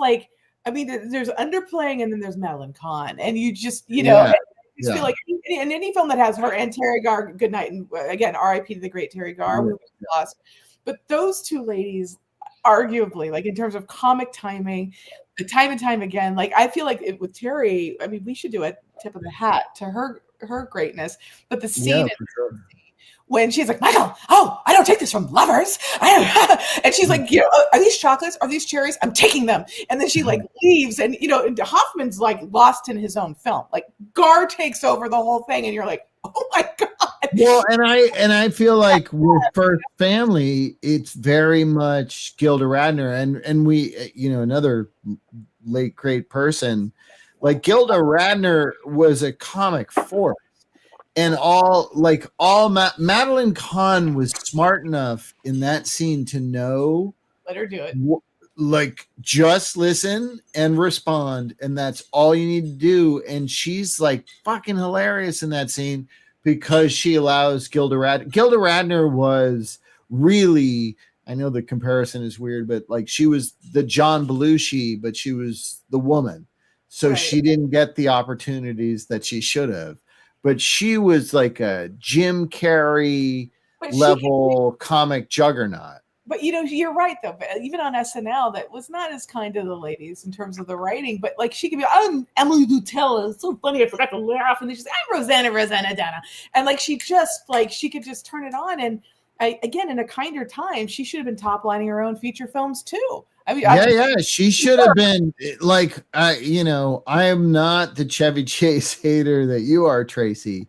B: there's underplaying and then there's Madeline Kahn, and you just feel like in any film that has her and Terry Garr, good night, and again, R.I.P. to the great Terry Garr, we lost. But those two ladies, arguably, like in terms of comic timing, time and time again, like I feel like with Terry, I mean, we should do a tip of the hat to her greatness. But the scene when she's like, Michael, I don't take this from lovers. And she's like, are these chocolates? Are these cherries? I'm taking them. And then she leaves, and and Hoffman's like lost in his own film. Like Garr takes over the whole thing, and you're like, oh my God.
A: Well, and I feel like with First Family, it's very much Gilda Radner, and we, another late great person, like Gilda Radner was a comic force, and Madeline Kahn was smart enough in that scene to know,
B: let her do it.
A: Like just listen and respond, and that's all you need to do. And she's like fucking hilarious in that scene, because she allows Gilda Radner. Gilda Radner was really, I know the comparison is weird, but like she was the John Belushi, but she was the woman. So she didn't get the opportunities that she should have. But she was like a Jim Carrey level comic juggernaut.
B: But you're right though. But even on SNL, that was not as kind to the ladies in terms of the writing. But like she could be, I'm Emily Dutella. It's so funny. I forgot to laugh. And then she's, I'm Rosanna Dana. And like she could just turn it on. And again, in a kinder time, she should have been top lining her own feature films too. I mean,
A: she should have been like, I am not the Chevy Chase hater that you are, Tracy,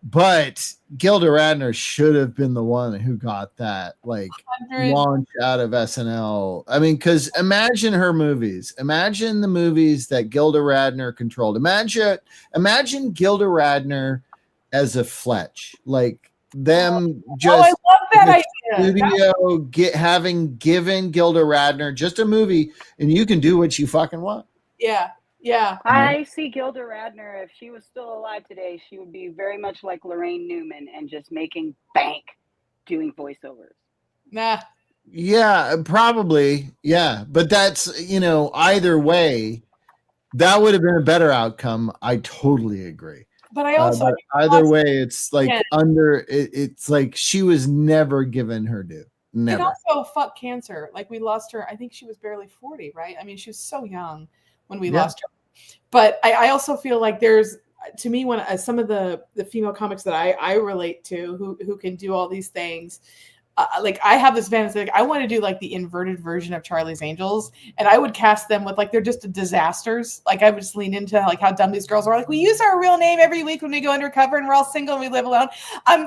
A: but Gilda Radner should have been the one who got that launch out of SNL. I mean, because imagine her movies. Imagine the movies that Gilda Radner controlled. Imagine Gilda Radner as a Fletch, like them just.
B: I love that idea.
A: Studio having given Gilda Radner just a movie, and you can do what you fucking want.
B: Yeah.
C: I see Gilda Radner, if she was still alive today, she would be very much like Lorraine Newman and just making bank doing voiceovers.
B: Nah.
A: Yeah, probably. Yeah. But that's, either way, that would have been a better outcome. I totally agree.
B: But I also
A: either way, it's like it's like she was never given her due. Never.
B: And also, fuck cancer. Like, we lost her. I think she was barely 40, right? I mean, she was so young when we lost her. But I also feel like there's, to me, when some of the female comics that I relate to who can do all these things, like I have this fantasy, like I want to do like the inverted version of Charlie's Angels, and I would cast them with like they're just disasters. Like I would just lean into like how dumb these girls are. Like we use our real name every week when we go undercover, and we're all single and we live alone.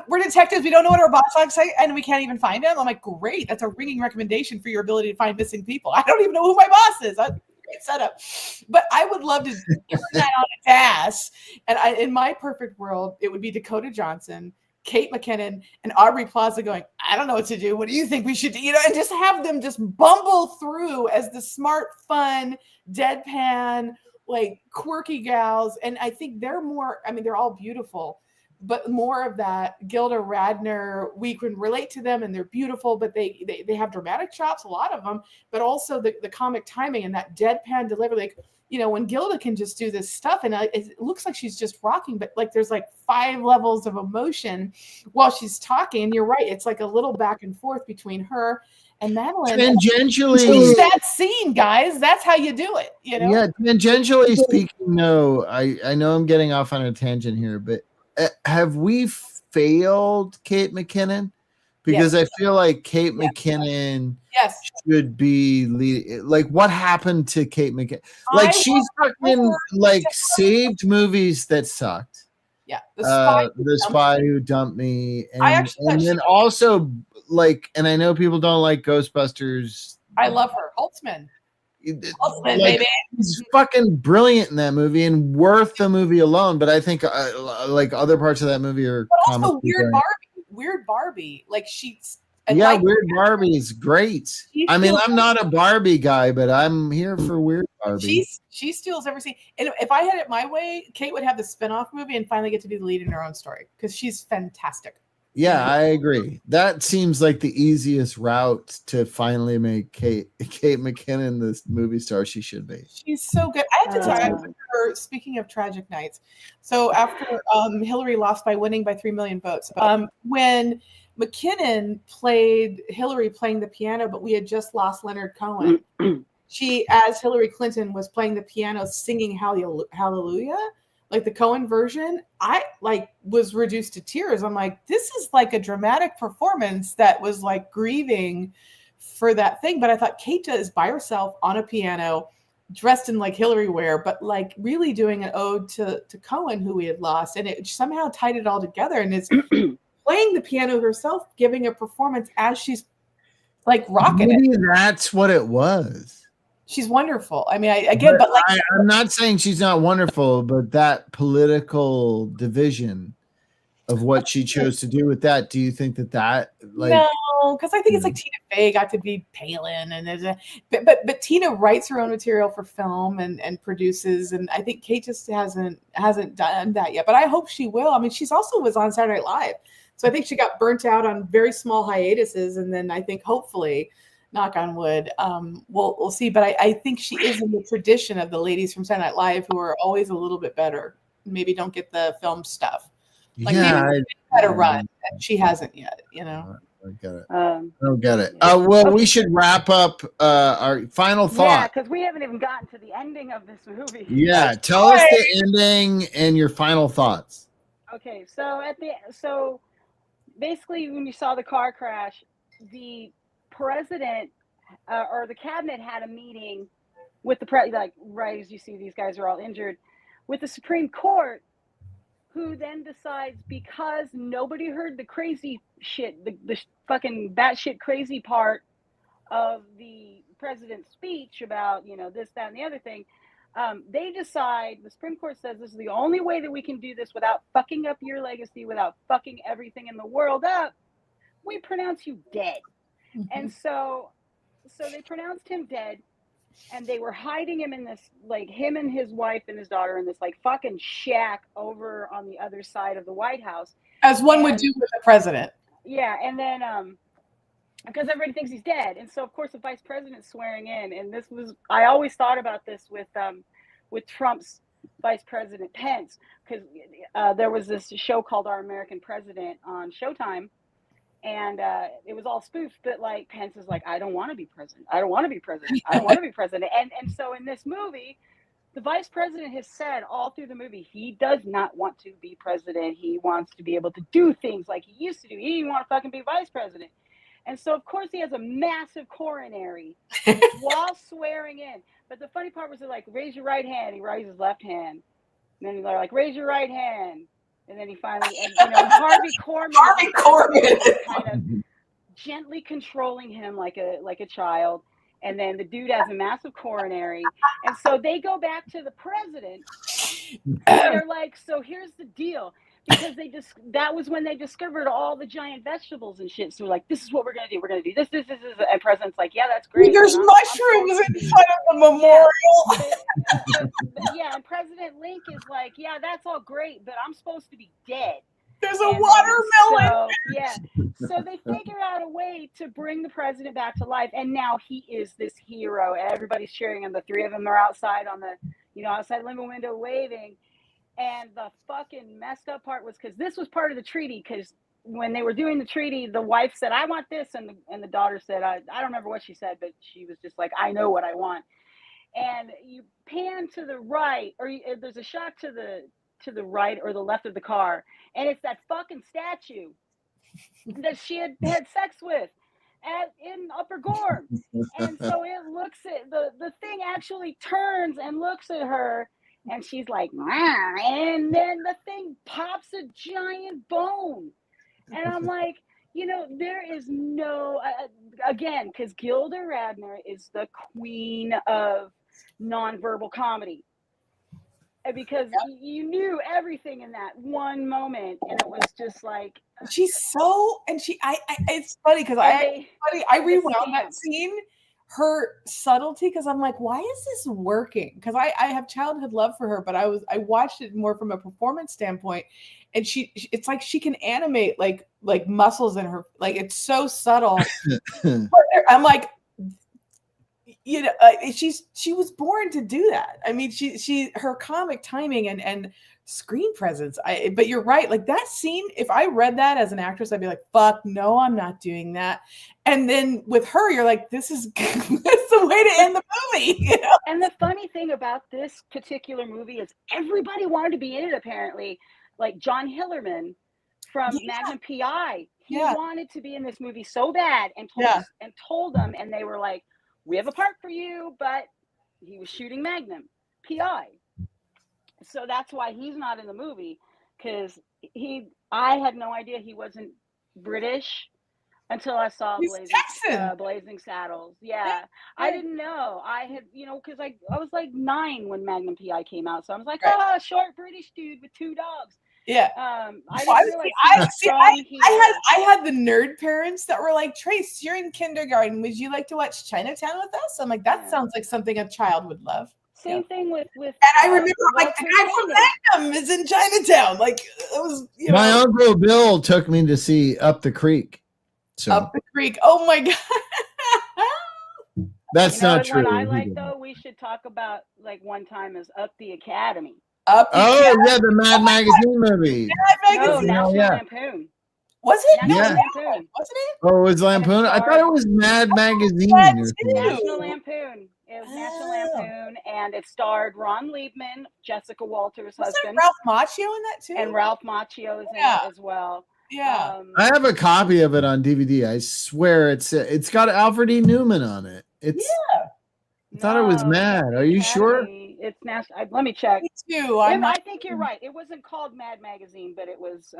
B: We're detectives. We don't know what our boss looks like, and we can't even find him. I'm like, great, that's a ringing recommendation for your ability to find missing people. I don't even know who my boss is. Great setup, but I would love to turn that on its ass. And in my perfect world, it would be Dakota Johnson, Kate McKinnon, and Aubrey Plaza going, I don't know what to do. What do you think we should do? You know, and just have them just bumble through as the smart, fun, deadpan, like quirky gals. And I think they're more, I mean, they're all beautiful, but more of that Gilda Radner, we can relate to them and they're beautiful, but they have dramatic chops, a lot of them, but also the comic timing and that deadpan delivery. Like, you know, when Gilda can just do this stuff and it looks like she's just rocking, but like there's like 5 levels of emotion while she's talking. And you're right. It's like a little back and forth between her and Madeline.
A: Tangentially,
B: that scene, guys. That's how you do it. You know?
A: Yeah, tangentially speaking, no, I know I'm getting off on a tangent here, but have we failed Kate McKinnon? Because I feel like Kate McKinnon should be lead. Like, what happened to Kate McKinnon? Like, she's fucking like saved movies that sucked.
B: Yeah,
A: the spy who dumped me, and then also like, and I know people don't like Ghostbusters.
B: I love her, Holtzman.
A: Like, baby. He's fucking brilliant in that movie and worth the movie alone. But I think like other parts of that movie are
B: also Weird Barbie. Like she's
A: Weird Barbie is great. I mean, I'm not a Barbie guy, but I'm here for Weird Barbie.
B: She steals every scene. And if I had it my way, Kate would have the spinoff movie and finally get to be the lead in her own story because she's fantastic.
A: Yeah, I agree. That seems like the easiest route to finally make Kate McKinnon the movie star she should be.
B: She's so good. I have to tell you, speaking of tragic nights, so after Hillary lost by winning by 3 million votes, when McKinnon played Hillary playing the piano, but we had just lost Leonard Cohen, she, as Hillary Clinton, was playing the piano singing Hallelujah. Like the Cohen version, I like was reduced to tears. I'm like, this is like a dramatic performance that was like grieving for that thing. But I thought Kate is by herself on a piano, dressed in like Hillary wear, but like really doing an ode to Cohen, who we had lost. And it somehow tied it all together. And it's playing the piano herself, giving a performance as she's like rocking it.
A: That's what it was.
B: She's wonderful. I mean, but like
A: I'm not saying she's not wonderful, but that political division of what she chose to do with that, do you think that like
B: no? Because I think it's like Tina Fey got to be Palin, and but Tina writes her own material for film and produces, and I think Kate just hasn't done that yet. But I hope she will. I mean, she's also was on Saturday Night Live, so I think she got burnt out on very small hiatuses, and then I think hopefully, knock on wood, we'll see. But I think she is in the tradition of the ladies from Saturday Night Live who are always a little bit better. Maybe don't get the film stuff. Like maybe had a run, and she hasn't yet. You know.
A: I get it. I don't get it. Well, we should wrap up our final thought.
C: Yeah, because we haven't even gotten to the ending of this movie.
A: Yeah, tell us the ending and your final thoughts.
C: Okay, so basically, when you saw the car crash, the president or the cabinet had a meeting with the like right as you see these guys are all injured with the Supreme Court, who then decides, because nobody heard the crazy shit, the fucking batshit crazy part of the president's speech about, you know, this, that, and the other thing, they decide, the Supreme Court says, this is the only way that we can do this without fucking up your legacy, without fucking everything in the world up. We pronounce you dead. And so they pronounced him dead, and they were hiding him in this, like, him and his wife and his daughter in this, like, fucking shack over on the other side of the White House.
B: As one would do with the president.
C: Yeah, and then, because everybody thinks he's dead. And so, of course, the vice president's swearing in, and this was, I always thought about this with Trump's Vice President Pence, because there was this show called Our American President on Showtime. and it was all spoofed. But like Pence is like, I don't want to be president. I don't want to be president. I don't want to be president. And so in this movie, the vice president has said all through the movie he does not want to be president. He wants to be able to do things like he used to do. He didn't want to fucking be vice president. And so, of course, he has a massive coronary while swearing in. But the funny part was they're like, raise your right hand. He raises his left hand. And then they're like, raise your right hand. And then he finally, Harvey Korman kind of gently controlling him like a child. And then the dude has a massive coronary. And so they go back to the president. And they're like, so here's the deal. Because that was when they discovered all the giant vegetables and shit. So like, this is what we're gonna do. We're gonna do this. And president's like, yeah, that's great.
B: There's mushrooms inside of the memorial.
C: Yeah, and President Link is like, yeah, that's all great, but I'm supposed to be dead.
B: There's a watermelon.
C: So they figure out a way to bring the president back to life, and now he is this hero. Everybody's cheering him. The three of them are outside on the, outside limo window waving. And the fucking messed up part was because this was part of the treaty. Because when they were doing the treaty, the wife said, "I want this," and the daughter said, "I don't remember what she said, but she was just like, I know what I want." And you pan to the right, or there's a shot to the right or the left of the car, and it's that fucking statue that she had sex with in Upper Gorm. And so it looks at the thing actually turns and looks at her. And she's like, and then the thing pops a giant bone. And I'm like, there is no, again, because Gilda Radner is the queen of nonverbal comedy. Because you knew everything in that one moment. And it was just like.
B: It's funny because I rewound that scene. Her subtlety, because I'm like, why is this working? Because I have childhood love for her, but I watched it more from a performance standpoint, and it's like she can animate like muscles in her, like it's so subtle. I'm like, she was born to do that. I mean, her comic timing and screen presence. But you're right. Like that scene, if I read that as an actress, I'd be like, fuck no, I'm not doing that. And then with her, you're like, this is that's the way to end the movie.
C: And the funny thing about this particular movie is everybody wanted to be in it, apparently. Like John Hillerman from Magnum PI. He wanted to be in this movie so bad and told them, and they were like, we have a part for you, but he was shooting Magnum PI. So that's why he's not in the movie, because I had no idea he wasn't British until I saw Blazing Saddles. Yeah. I didn't know. I had, because I was like 9 when Magnum PI came out. So I was like, short British dude with 2 dogs.
B: Yeah.
C: I
B: had the nerd parents that were like, Trace, you're in kindergarten. Would you like to watch Chinatown with us? I'm like, that sounds like something a child would love.
C: Same thing with
B: and I remember like the guy from Magnum is in Chinatown. Like it was,
A: my Uncle Bill took me to see Up the Creek. So
B: Up the Creek. Oh my god.
A: That's not true.
C: What I like though, we should talk about like one time is Up the Academy.
A: The Mad Magazine movie.
C: National Lampoon.
B: Was it?
C: Lampoon.
B: Wasn't it?
A: Oh, it was Lampoon? I thought it was Mad Magazine.
C: National Lampoon. It was National Lampoon, and it starred Ron Liebman, Jessica Walter's husband.
B: Ralph Macchio in that too?
C: And Ralph Macchio is in it as well.
B: Yeah.
A: I have a copy of it on DVD. I swear it's got Alfred E. Newman on it. I thought it was Mad. Are you sure?
C: It's national. Let me check.
B: Me too.
C: I think you're right. It wasn't called Mad Magazine, but it was.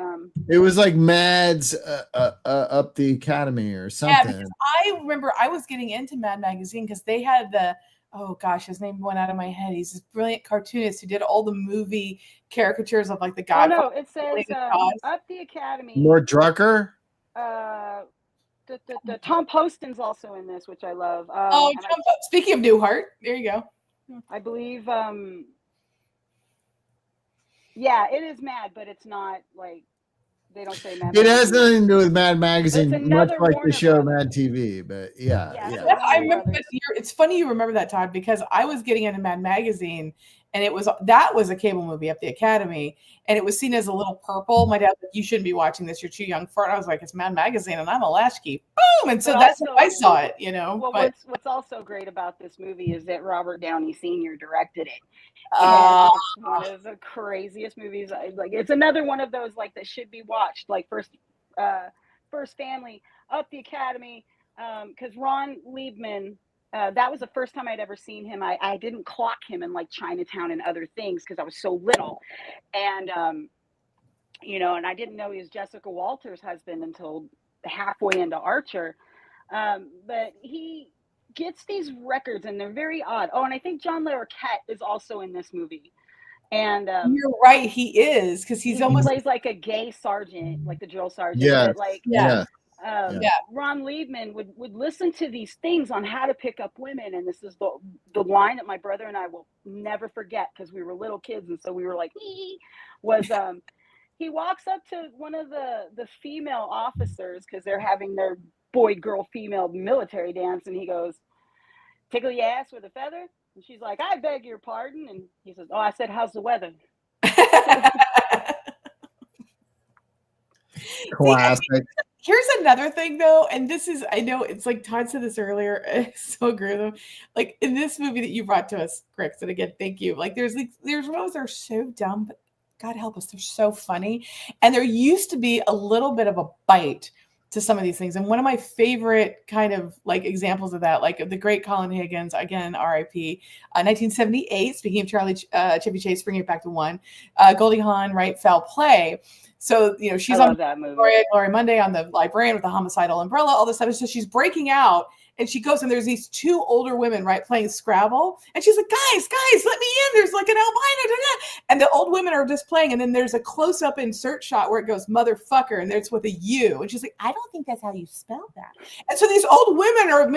A: It was like Mad's Up the Academy or something.
B: Yeah, because I remember I was getting into Mad Magazine because they had his name went out of my head. He's this brilliant cartoonist who did all the movie caricatures of like the guy.
C: Oh no, it says Up the Academy.
A: Lord Drucker.
C: Tom Poston's also in this, which I love.
B: Speaking of Newhart, there you go.
C: I believe, it is Mad, but it's not like they don't say Mad.
A: It has nothing to do with Mad Magazine, much like
C: Warner
A: the show
C: Brothers.
A: Mad TV. But yeah.
B: I remember. It's funny you remember that, Todd, because I was getting into Mad Magazine, and that was a cable movie at the Academy, and it was seen as a little purple. My dad was like, "You shouldn't be watching this. You're too young for it." I was like, "It's Mad Magazine, and I'm a latchkey." Boom, and so that's how I saw it.
C: Well,
B: but
C: what's also great about this movie is that Robert Downey Sr. directed it. It's one of the craziest movies. It's another one of those like that should be watched. Like First Family, Up the Academy, because Ron Liebman. That was the first time I'd ever seen him. I didn't clock him in like Chinatown and other things because I was so little, and and I didn't know he was Jessica Walter's husband until halfway into Archer. But he gets these records, and they're very odd. Oh, and I think John Larroquette is also in this movie. And
B: you're right, he is, because he
C: plays like a gay sergeant, like the drill sergeant.
A: Yeah,
C: Ron Liebman would listen to these things on how to pick up women, and this is the line that my brother and I will never forget because we were little kids, and so we were like, he walks up to one of the female officers because they're having their boy, girl, female military dance, and he goes, "Tickle your ass with a feather?" And she's like, "I beg your pardon." And he says, "Oh, I said, how's the weather?"
A: Classic.
B: Here's another thing though, and this is, I know it's like Todd said this earlier, it's so gruesome. Like in this movie that you brought to us, Crix, and again, thank you. Like there's moments that are so dumb, but God help us, they're so funny. And there used to be a little bit of a bite to some of these things. And one of my favorite kind of like examples of that, like the great Colin Higgins, again, R.I.P., 1978, speaking of Chevy Chase, bringing it back to one, Goldie Hawn, right, Foul Play. So, she's on
C: that movie.
B: Gloria Monday on the librarian with the homicidal umbrella, all this stuff. So she's breaking out, and she goes, and there's these two older women, right, playing Scrabble. And she's like, guys, let me in. There's like an albino. And the old women are just playing. And then there's a close-up insert shot where it goes, motherfucker. And there's with a U. And she's like, I don't think that's how you spell that. And so these old women are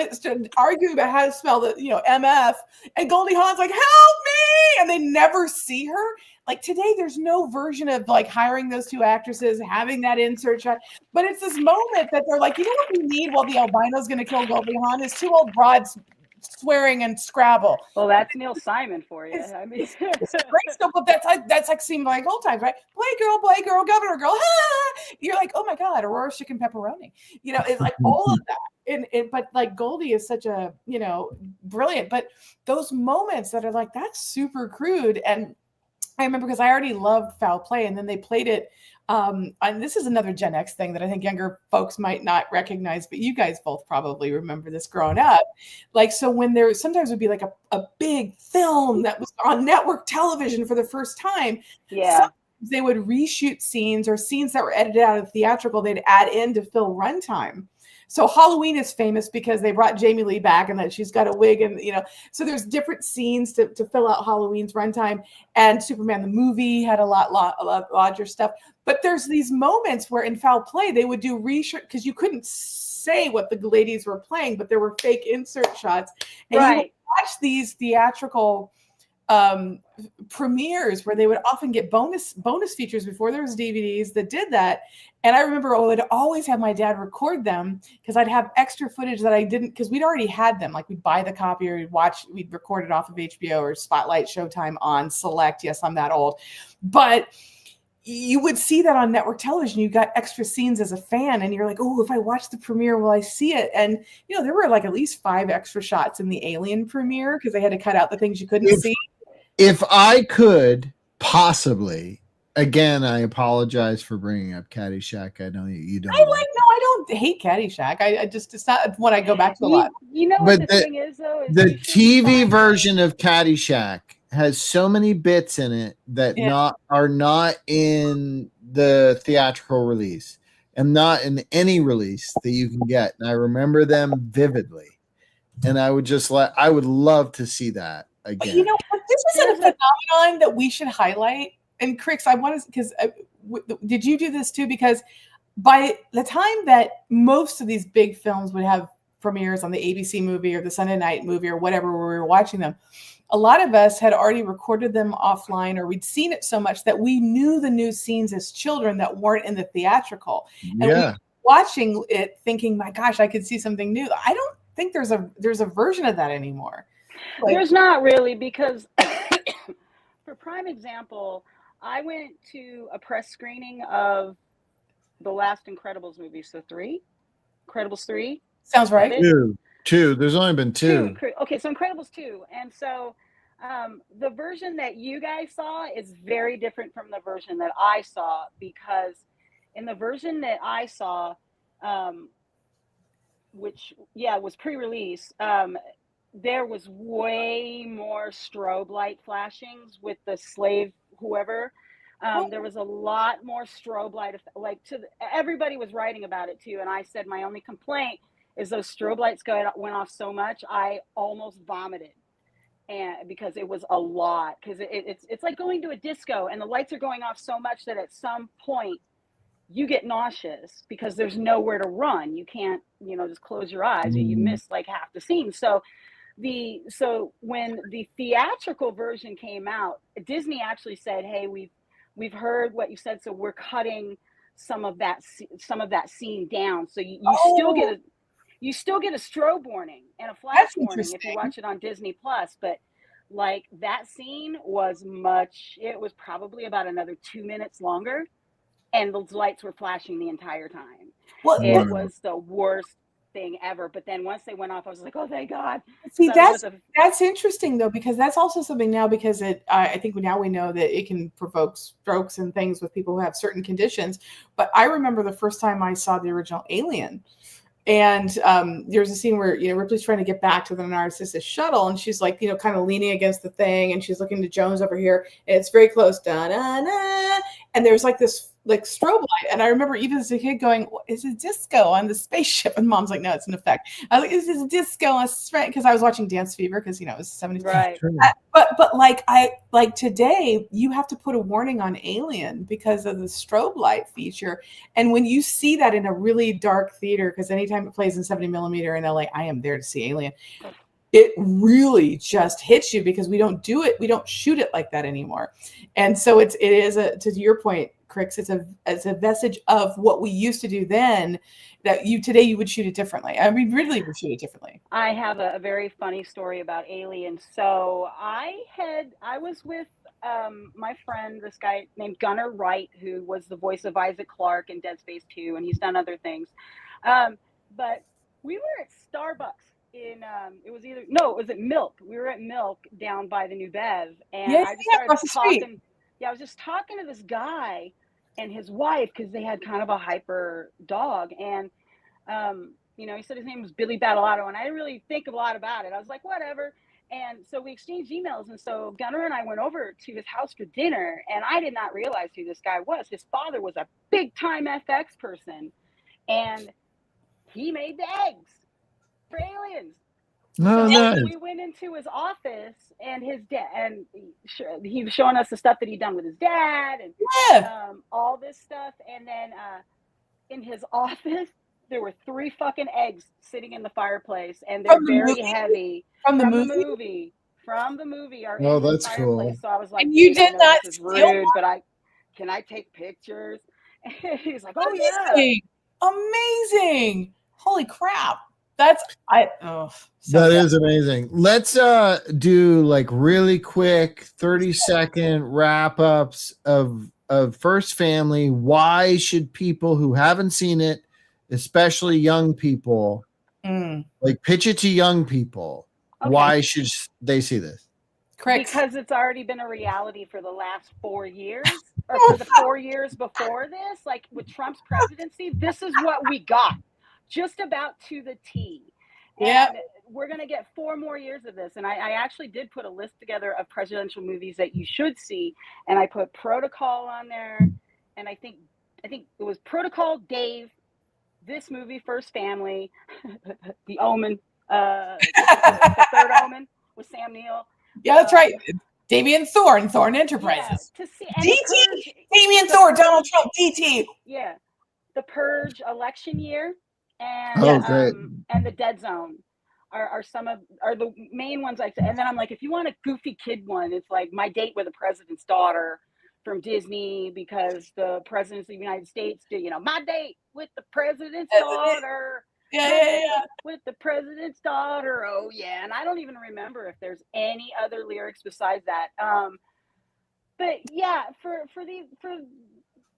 B: arguing about how to spell the, MF. And Goldie Hawn's like, help me. And they never see her. Like today, there's no version of like hiring those two actresses, having that insert shot. But it's this moment that they're like, what we need while the albino's going to kill Goldie Hawn is two old broads swearing and Scrabble.
C: Well, that's Neil Simon for you. I mean, it's
B: great stuff, but that's like seemed like old times, right? Boy, girl, governor, girl. You're like, oh my God, Aurora chicken pepperoni. It's like all of that. But like Goldie is such a, brilliant. But those moments that are like, that's super crude. And I remember because I already loved Foul Play, and then they played it. And this is another Gen X thing that I think younger folks might not recognize, but you guys both probably remember this growing up. Like, so when there sometimes would be like a big film that was on network television for the first time, they would reshoot scenes or scenes that were edited out of theatrical, they'd add in to fill runtime. So Halloween is famous because they brought Jamie Lee back and that she's got a wig and, so there's different scenes to fill out Halloween's runtime, and Superman the movie had a lot larger stuff. But there's these moments where in Foul Play, they would do reshoot because you couldn't say what the ladies were playing, but there were fake insert shots. And you would watch these theatrical premieres where they would often get bonus features before there was DVDs that did that. And I remember I would always have my dad record them because I'd have extra footage that I didn't, because we'd already had them. Like we'd buy the copy or we'd record it off of HBO or Spotlight, Showtime, on Select. Yes, I'm that old. But you would see that on network television. You got extra scenes as a fan, and you're like, oh, if I watch the premiere, will I see it? And, there were like at least 5 extra shots in the Alien premiere because they had to cut out the things you couldn't see.
A: If I could possibly, again, I apologize for bringing up Caddyshack. I know you don't.
B: I don't hate Caddyshack. It's not one I go back to a lot.
C: What the thing is, though? Is
A: the TV version of Caddyshack has so many bits in it that are not in the theatrical release and not in any release that you can get. And I remember them vividly. And I would love to see that again.
B: This is a phenomenon that we should highlight. And Crix, I want to, because did you do this too? Because by the time that most of these big films would have premieres on the ABC movie or the Sunday night movie or whatever, where we were watching them, a lot of us had already recorded them offline, or we'd seen it so much that we knew the new scenes as children that weren't in the theatrical. And we were watching it thinking, my gosh, I could see something new. I don't think there's a version of that anymore.
C: There's not really, because for prime example, I went to a press screening of the last Incredibles movie. So Incredibles 3.
B: Sounds right.
A: Two. There's only been two.
C: Okay, so Incredibles 2. And so the version that you guys saw is very different from the version that I saw, because in the version that I saw, which was pre-release, there was way more strobe light flashings with the slave whoever. There was a lot more strobe light, like everybody was writing about it too. And I said my only complaint is those strobe lights went off so much I almost vomited, and because it was a lot. Because it's like going to a disco and the lights are going off so much that at some point you get nauseous because there's nowhere to run. You can't, just close your eyes or you miss like half the scene. So when the theatrical version came out, Disney actually said, "Hey, we've heard what you said, so we're cutting some of that scene down. So you still get a strobe warning and a flash warning if you watch it on Disney Plus." But like that scene it was probably about another 2 minutes longer, and those lights were flashing the entire time. It was the worst thing ever. But then once they went off, I was like, oh, thank God.
B: See, that's interesting though, because that's also something now, because I think now we know that it can provoke strokes and things with people who have certain conditions. But I remember the first time I saw the original Alien, and there's a scene where Ripley's trying to get back to the Narcissus shuttle, and she's like kind of leaning against the thing, and she's looking to Jones over here, and it's very close, da da da, and there's like this like strobe light, and I remember even as a kid going, "Is it disco on the spaceship?" And Mom's like, "No, it's an effect." I was like, "Is this disco?" Because I was watching Dance Fever, because it was 70s.
C: Right.
B: But like today, you have to put a warning on Alien because of the strobe light feature. And when you see that in a really dark theater, because anytime it plays in 70mm in LA, I am there to see Alien. It really just hits you, because we don't shoot it like that anymore. And so it is to your point, Crix, it's a vestige of what we used to do then, that today you would shoot it differently. I mean, Ridley would shoot it differently.
C: I have a very funny story about Alien. So I was with my friend, this guy named Gunnar Wright, who was the voice of Isaac Clarke in Dead Space 2, and he's done other things. But we were at Starbucks it was at Milk. We were at Milk down by the New Bev, and I just started talking. Yeah, I was just talking to this guy and his wife, because they had kind of a hyper dog, and he said his name was Billy Battleotto, and I didn't really think a lot about it. I was like, whatever. And so we exchanged emails, and so Gunnar and I went over to his house for dinner, and I did not realize who this guy was. His father was a big time FX person, and he made the eggs for Aliens.
A: No, nice.
C: We went into his office, and his dad, and he was showing us the stuff that he'd done with his dad, and all this stuff. And then in his office, there were 3 fucking eggs sitting in the fireplace, and they're very heavy. From the movie.
A: Oh, that's cool.
C: So I was like,
B: and you did not
C: this is rude, but can I take pictures? And he's like, oh yeah,
B: amazing! Holy crap!
A: That is amazing. Let's do like really quick 30-second wrap-ups of First Family. Why should people who haven't seen it, especially young people, like pitch it to young people? Okay. Why should they see this?
B: Correct.
C: Because it's already been a reality for the last 4 years, or for the 4 years before this. Like with Trump's presidency, this is what we got. Just about to the T. And we're going to get 4 more years of this. And I actually did put a list together of presidential movies that you should see. And I put Protocol on there. And I think it was Protocol, Dave, this movie, First Family, The Omen, the Third Omen with Sam Neill.
B: Yeah, that's right. Damien Thorne, Thorne Enterprises.
C: Yeah, to see,
B: DT, Damien Thorne, Donald Trump, DT.
C: Yeah. The Purge, election year. And and The Dead Zone are the main ones I said. And then I'm like, if you want a goofy kid one, it's like My Date with the President's Daughter from Disney, because the presidents of the United States do, My Date with the President's Daughter.
B: Yeah.
C: With the President's Daughter. Oh yeah. And I don't even remember if there's any other lyrics besides that. but yeah, for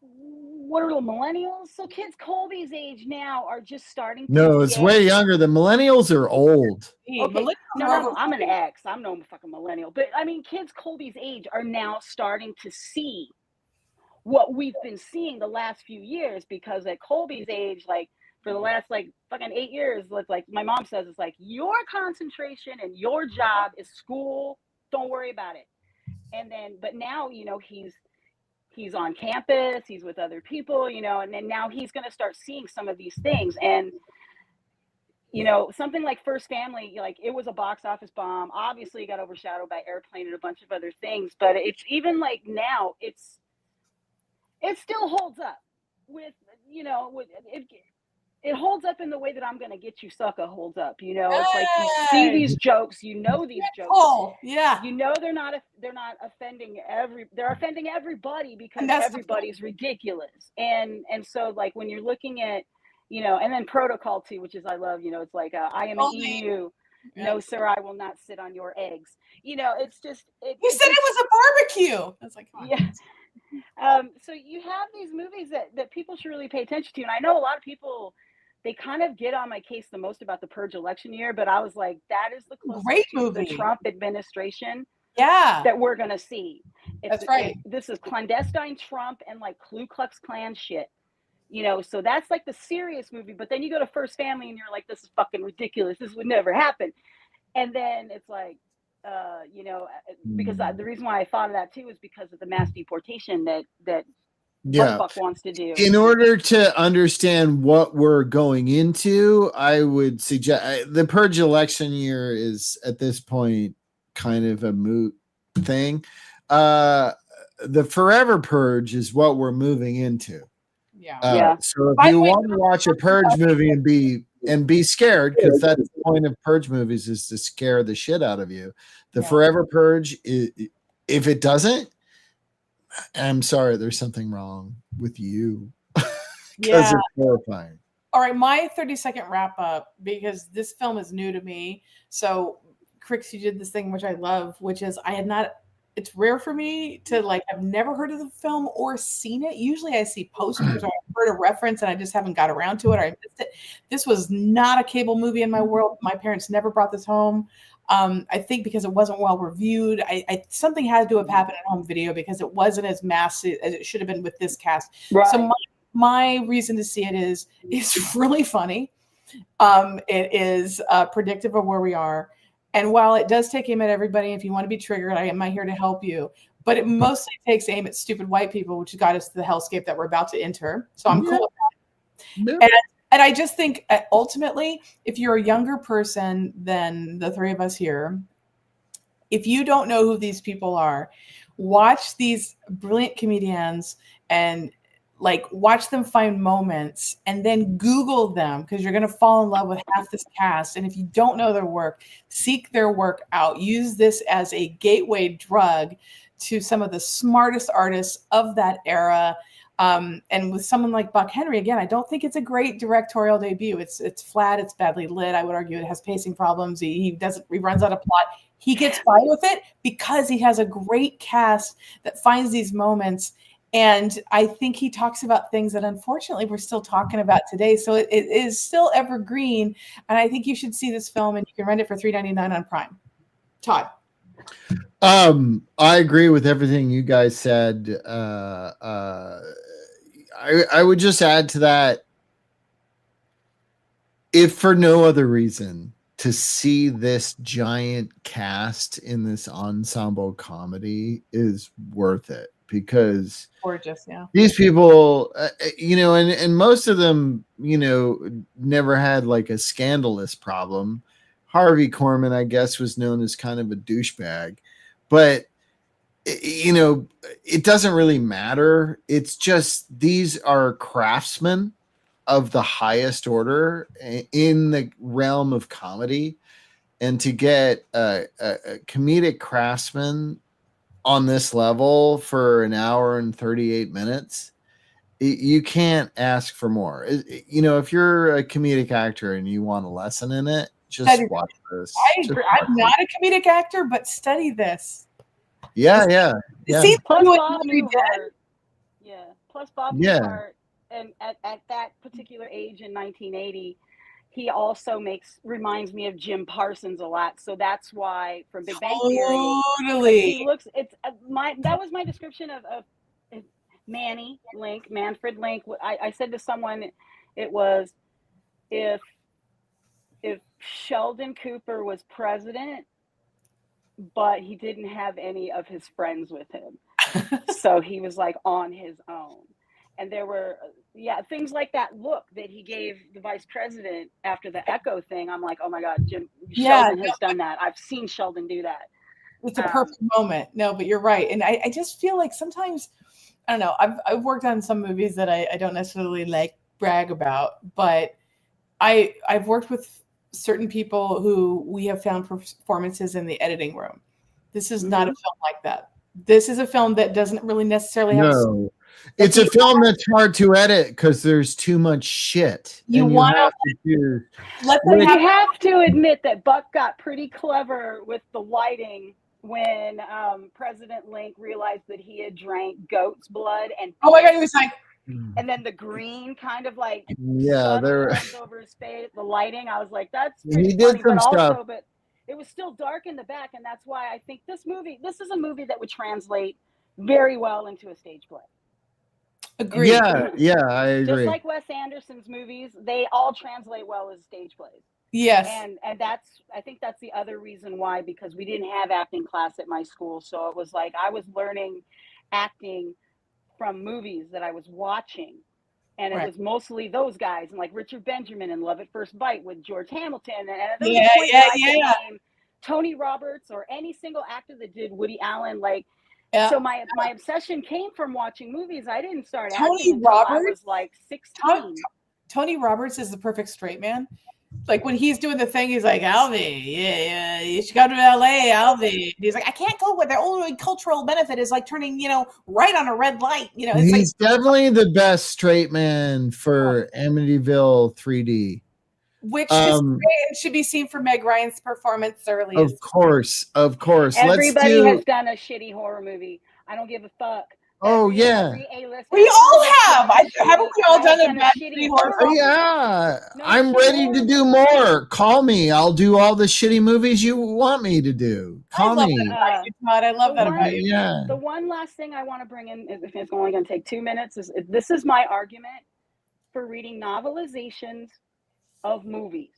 C: what are the millennials? So kids Colby's age now are just starting to
A: No, it's way younger. The millennials are old.
C: Okay, no, I'm an X. I'm no fucking millennial. But I mean, kids Colby's age are now starting to see what we've been seeing the last few years, because at Colby's age, like for the last like fucking 8 years, like my mom says, it's like your concentration and your job is school. Don't worry about it. And then, but now, you know, he's on campus, he's with other people, you know, and then now he's going to start seeing some of these things. And, you know, something like First Family, like it was a box office bomb. Obviously, it got overshadowed by Airplane and a bunch of other things. But it's even like now, it still holds up with, you know, with it holds up in the way that I'm Gonna Get You Sucker holds up. You know, it's like you see these jokes, you know, these jokes.
B: Oh, yeah.
C: You know, they're not offending they're offending everybody, because everybody's ridiculous. And so like when you're looking at, you know, and then Protocol too, which is, I love, you know, it's like, I am an EU. Yeah. No, sir, I will not sit on your eggs. You know, it's just.
B: You said it was a barbecue. I was like, come on.
C: Yeah. So you have these movies that people should really pay attention to. And I know a lot of people, they kind of get on my case the most about the Purge election year, but I was like, that is the closest
B: great
C: to
B: movie.
C: the Trump administration
B: that
C: we're going to see.
B: That's right.
C: This is clandestine Trump and like Ku Klux Klan shit. You know, so that's like the serious movie. But then you go to First Family and you're like, this is fucking ridiculous. This would never happen. And then it's like, you know, because the reason why I thought of that too is because of the mass deportation that Fuck wants to do.
A: In order to understand what we're going into, I would suggest the Purge election year is at this point kind of a moot thing. The Forever Purge is what we're moving into. So if you want to watch a Purge movie and be scared, because that's the point of Purge movies, is to scare the shit out of you. The Forever Purge, if it doesn't, I'm sorry, there's something wrong with you. Because it's horrifying.
B: All right, my 30-second wrap up, because this film is new to me. So, Crix, you did this thing which I love, which is it's rare for me to like, I've never heard of the film or seen it. Usually I see posters or I've heard a reference and I just haven't got around to it, or I missed it. This was not a cable movie in my world. My parents never brought this home. I think because it wasn't well reviewed. Something had to have happened at home video, because it wasn't as massive as it should have been with this cast. Right. So my reason to see it is it's really funny. It is predictive of where we are. And while it does take aim at everybody, if you want to be triggered, I am here to help you. But it mostly takes aim at stupid white people, which got us to the hellscape that we're about to enter. So I'm cool with that. Yeah. And I just think ultimately, if you're a younger person than the three of us here, if you don't know who these people are, watch these brilliant comedians and like watch them find moments, and then Google them, because you're going to fall in love with half this cast. And if you don't know their work, seek their work out. Use this as a gateway drug to some of the smartest artists of that era. And with someone like Buck Henry, again, I don't think it's a great directorial debut. It's flat. It's badly lit. I would argue it has pacing problems. He runs out of plot. He gets by with it because he has a great cast that finds these moments. And I think he talks about things that unfortunately we're still talking about today. So it is still evergreen. And I think you should see this film, and you can rent it for $3.99 on Prime. Todd.
A: I agree with everything you guys said. I would just add to that, if for no other reason, to see this giant cast in this ensemble comedy is worth it, because
B: gorgeous, yeah.
A: These people, and most of them, never had like a scandalous problem. Harvey Korman, I guess, was known as kind of a douchebag, but it doesn't really matter. It's just, these are craftsmen of the highest order in the realm of comedy, and to get a comedic craftsman on this level for an hour and 38 minutes, you can't ask for more. If you're a comedic actor and you want a lesson in it, just watch this.
B: I'm not a comedic actor, but study this.
A: Yeah.
B: It seems
C: Plus
B: like
C: Bob
B: you did.
C: Newhart. Yeah. Plus Bob
A: Yeah.
C: Newhart. And at that particular age in 1980, he also reminds me of Jim Parsons a lot. So that's why from Big Bang Theory,
B: Totally.
C: he looks. It's that was my description of Manfred Link. I said to someone, it was if Sheldon Cooper was president, but he didn't have any of his friends with him. So he was like on his own. And there were, things like that look that he gave the vice president after the Echo thing. I'm like, oh my God, Sheldon has done that. I've seen Sheldon do that.
B: It's a perfect moment. No, but you're right. And I just feel like sometimes, I don't know, I've worked on some movies that I don't necessarily like brag about, but I've worked with certain people who we have found performances in the editing room. This is not a film like that. This is a film that doesn't really necessarily have.
A: No, it's a film that's hard to edit because there's too much shit.
B: You have
C: to admit that Buck got pretty clever with the lighting when President Link realized that he had drank goat's blood and
B: oh my God, he was like,
C: and then the green kind of like
A: there
C: over his face, the lighting. I was like, that's
A: he did
C: funny,
A: some
C: but
A: stuff.
C: also, but it was still dark in the back, and that's why I think this is a movie that would translate very well into a stage play.
B: Agreed.
A: Yeah, I agree.
C: Just like Wes Anderson's movies, they all translate well as stage plays.
B: Yes.
C: And I think that's the other reason why, because we didn't have acting class at my school. So it was like I was learning acting from movies that I was watching. And it was mostly those guys, and like Richard Benjamin and Love at First Bite with George Hamilton. And at those points I could name Tony Roberts or any single actor that did Woody Allen. Like, so my obsession came from watching movies. I didn't start acting until I was like 16.
B: Tony Roberts is the perfect straight man. Like when he's doing the thing, he's like, Alvy, you should go to LA, Alvy. He's like, I can't go where the only cultural benefit is like turning, right on a red light. It's
A: he's definitely the best straight man for Amityville 3D.
B: Which should be seen for Meg Ryan's performance early.
A: Of course.
C: Everybody has done a shitty horror movie. I don't give a fuck.
A: Oh, yeah.
B: We all have. Haven't we all done a bad shitty horror film?
A: Yeah. I'm ready to do more. Call me. I'll do all the shitty movies you want me to do. Call me.
B: I love that about you.
A: Yeah.
C: The one last thing I want to bring in, if it's only going to take 2 minutes, is this is my argument for reading novelizations of movies.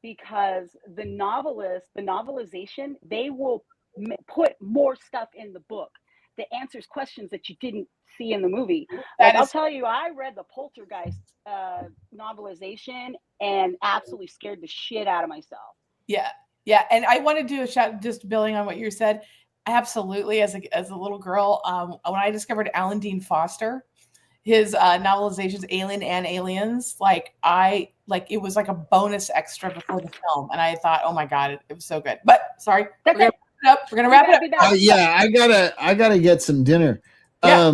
C: Because the novelization, they will put more stuff in the book that answers questions that you didn't see in the movie. Like, I'll tell you, I read the Poltergeist novelization and absolutely scared the shit out of myself.
B: Yeah. And I want to do a shout, just building on what you said. Absolutely, as a little girl, when I discovered Alan Dean Foster, his novelizations, Alien and Aliens, it was like a bonus extra before the film, and I thought, oh my God, it was so good. But sorry, we're gonna wrap it up.
A: I gotta get some dinner.
B: Yeah.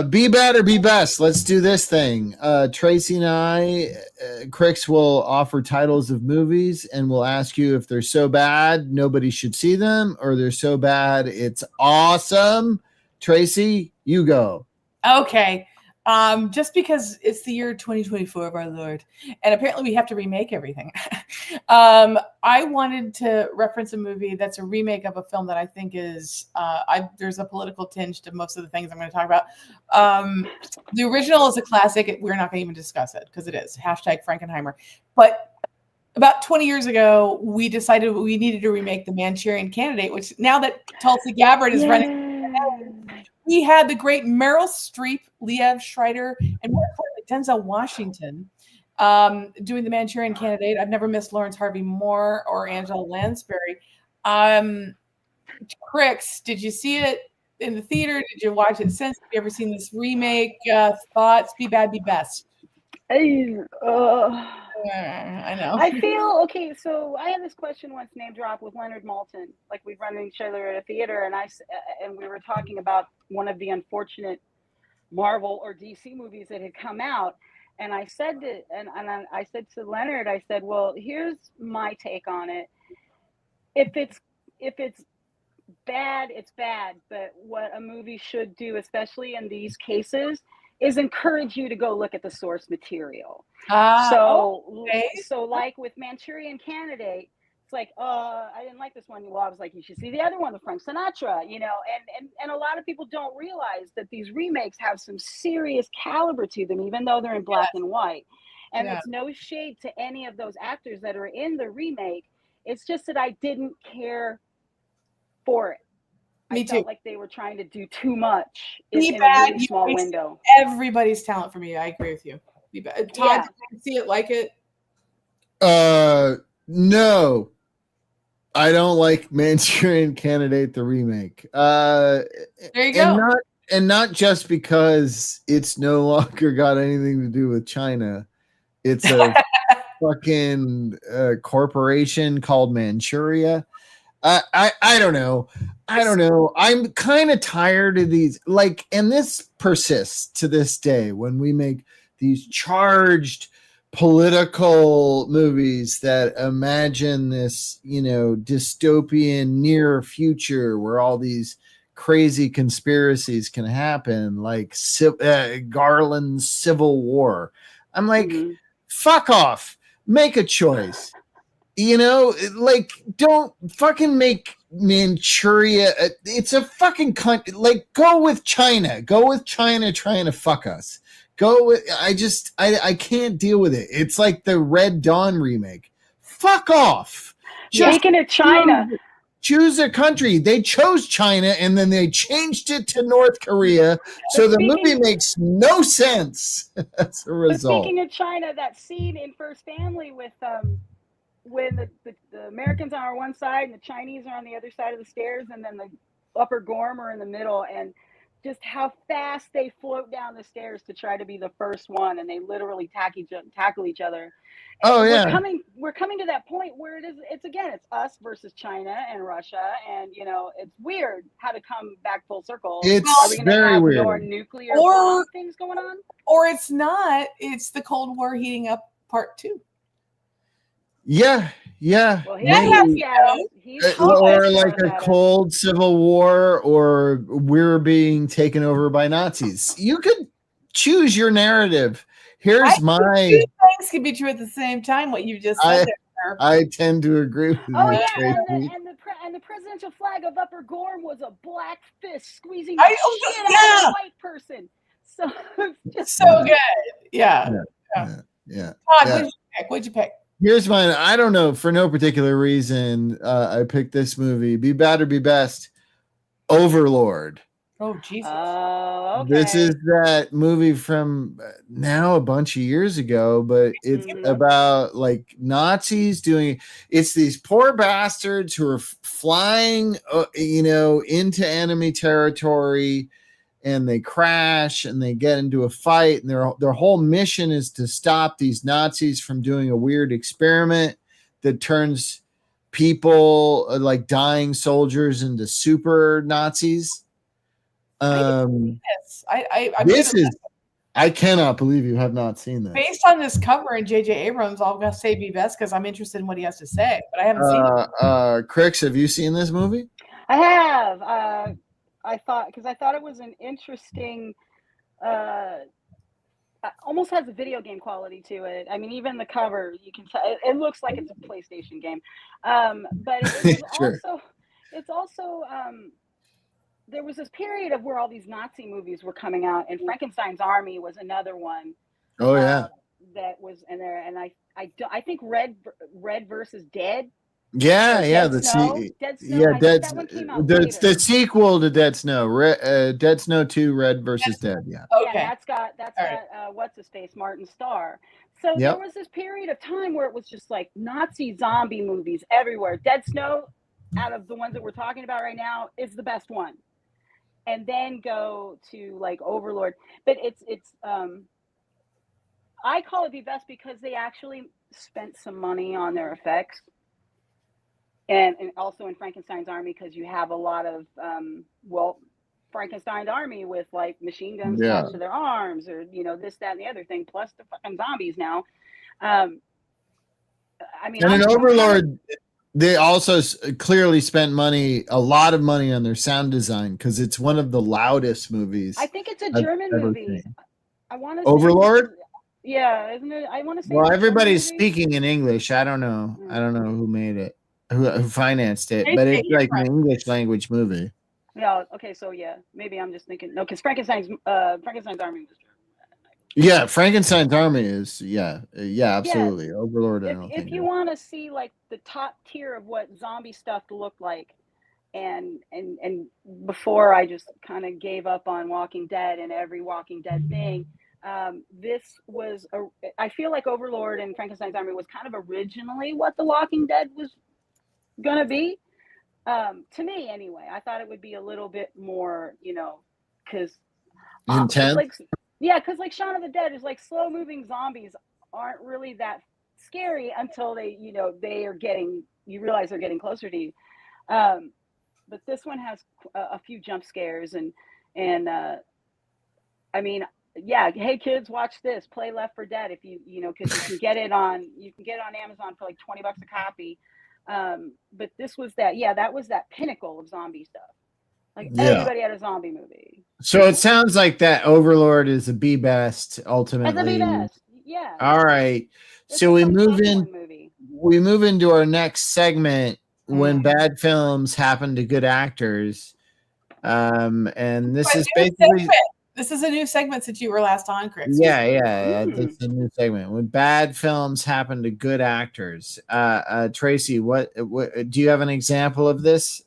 A: Be bad or be best. Let's do this thing. Tracy and I, Crix will offer titles of movies, and we'll ask you if they're so bad nobody should see them, or they're so bad it's awesome. Tracy, you go.
B: Okay. Just because it's the year 2024 of our Lord, and apparently we have to remake everything. I wanted to reference a movie that's a remake of a film that I think is, there's a political tinge to most of the things I'm going to talk about. The original is a classic. We're not going to even discuss it because it is #Frankenheimer. But about 20 years ago, we decided we needed to remake The Manchurian Candidate, which now that Tulsi Gabbard is running, we had the great Meryl Streep, Liev Schreiber, and more importantly, Denzel Washington doing The Manchurian Candidate. I've never missed Lawrence Harvey Moore or Angela Lansbury. Crix, did you see it in the theater? Did you watch it since? Have you ever seen this remake? Thoughts? Be bad, be best. I know.
C: I feel okay. So I had this question once, name drop, with Leonard Maltin. Like, we've run into each other at a theater, and we were talking about one of the unfortunate Marvel or DC movies that had come out. And I said to Leonard, I said, well, here's my take on it. If it's bad, it's bad. But what a movie should do, especially in these cases, is encourage you to go look at the source material. So like with Manchurian Candidate, it's like, I didn't like this one. Well, I was like, you should see the other one with Frank Sinatra, you know, and a lot of people don't realize that these remakes have some serious caliber to them, even though they're in black and white. And it's no shade to any of those actors that are in the remake. It's just that I didn't care for it. I felt like they were trying to do too much in a really small window.
B: Everybody's talent for me. I agree with you. Todd, did you see it like it?
A: No. I don't like Manchurian Candidate the remake.
B: There you go.
A: And not just because it's no longer got anything to do with China. It's a fucking corporation called Manchuria. I don't know. I'm kind of tired of these, like, and this persists to this day when we make these charged political movies that imagine this, you know, dystopian near future where all these crazy conspiracies can happen, like Garland's Civil War. I'm like, fuck off, make a choice. You know, like, don't fucking make Manchuria. It's a fucking country. Like, go with China. Go with China trying to fuck us. Go with. I can't deal with it. It's like the Red Dawn remake. Fuck off.
C: Speaking of China,
A: choose a country. They chose China and then they changed it to North Korea. So the movie makes no sense as a result.
C: Speaking of China, that scene in First Family with when the Americans are on one side and the Chinese are on the other side of the stairs, and then the Upper Gorm are in the middle, and just how fast they float down the stairs to try to be the first one, and they literally tackle each other. And we're coming to that point where it's us versus China and Russia, and you know, it's weird how to come back full circle.
A: It's very weird.
C: More nuclear bomb things going on,
B: or it's not. It's the Cold War heating up part 2.
A: Yeah.
C: Well,
A: or like a cold civil war, or we're being taken over by Nazis. You could choose your narrative. Here's two
B: things can be true at the same time. What you just said there.
A: I tend to agree with you.
C: And the presidential flag of Upper Gorm was a black fist squeezing the shit out of a white person. So just
B: so good. Yeah.
A: Todd,
B: what'd you pick?
A: Here's mine. I don't know, for no particular reason. I picked this movie. Be Bad or Be Best. Overlord.
B: Oh, Jesus.
C: Okay.
A: This is that movie from now a bunch of years ago, but it's about like Nazis doing. It's these poor bastards who are flying, into enemy territory, and they crash and they get into a fight, and their whole mission is to stop these Nazis from doing a weird experiment that turns people like dying soldiers into super Nazis. I cannot believe you have not seen this.
B: Based on this cover and J.J. Abrams, I'm going to say Be Best because I'm interested in what he has to say, but I haven't seen it.
A: Crix, have you seen this movie?
C: I have. I thought it was an interesting, almost has a video game quality to it. I mean, even the cover, you can tell it looks like it's a PlayStation game. But it's also there was this period of where all these Nazi movies were coming out, and Frankenstein's Army was another one.
A: Oh yeah,
C: that was in there, and I think Red versus Dead.
A: Yeah,
C: Dead Snow.
A: The sequel to Dead Snow, Dead Snow 2, Red versus Dead. Yeah.
B: Okay.
C: Yeah, that's got what's his face, Martin Starr. So there was this period of time where it was just like Nazi zombie movies everywhere. Dead Snow, out of the ones that we're talking about right now, is the best one. And then go to like Overlord, but it's I call it Be Best because they actually spent some money on their effects. And also in Frankenstein's Army, because you have a lot of Frankenstein's Army with like machine guns attached to their arms, or this, that, and the other thing, plus the fucking zombies now. I mean,
A: and in Overlord, They also clearly spent a lot of money on their sound design because it's one of the loudest movies.
C: I think it's a German movie.
A: Seen.
C: I want to
A: Overlord.
C: Yeah, isn't it? I want to say.
A: Well, everybody's speaking in English. I don't know. I don't know who made it, who financed it, but it's like an English language movie.
C: Yeah. Okay. So yeah, maybe I'm just thinking. No, because Frankenstein's Army was German.
A: Yeah, Frankenstein's Army is absolutely. Yeah. Overlord.
C: If you want to see like the top tier of what zombie stuff looked like, and before I just kind of gave up on Walking Dead and every Walking Dead thing, this was I feel like Overlord and Frankenstein's Army was kind of originally what The Walking Dead was gonna be. To me anyway, I thought it would be a little bit more, because
A: intense.
C: Because like Shaun of the Dead is like slow moving zombies aren't really that scary until they, you realize they're getting closer to you. But this one has a few jump scares and I mean, yeah, hey kids, watch this. Play Left 4 Dead if because you can get it on Amazon for like $20 a copy. But this was that was that pinnacle of zombie stuff. Like everybody had a zombie movie.
A: So it sounds like that Overlord is a B best ultimately.
C: As a B best, yeah.
A: All right. So we move into our next segment when bad films happen to good actors. And this is basically
B: this is a new segment since you were last on, Chris.
A: Yeah. This is a new segment when bad films happen to good actors. Tracy, what do you have an example of this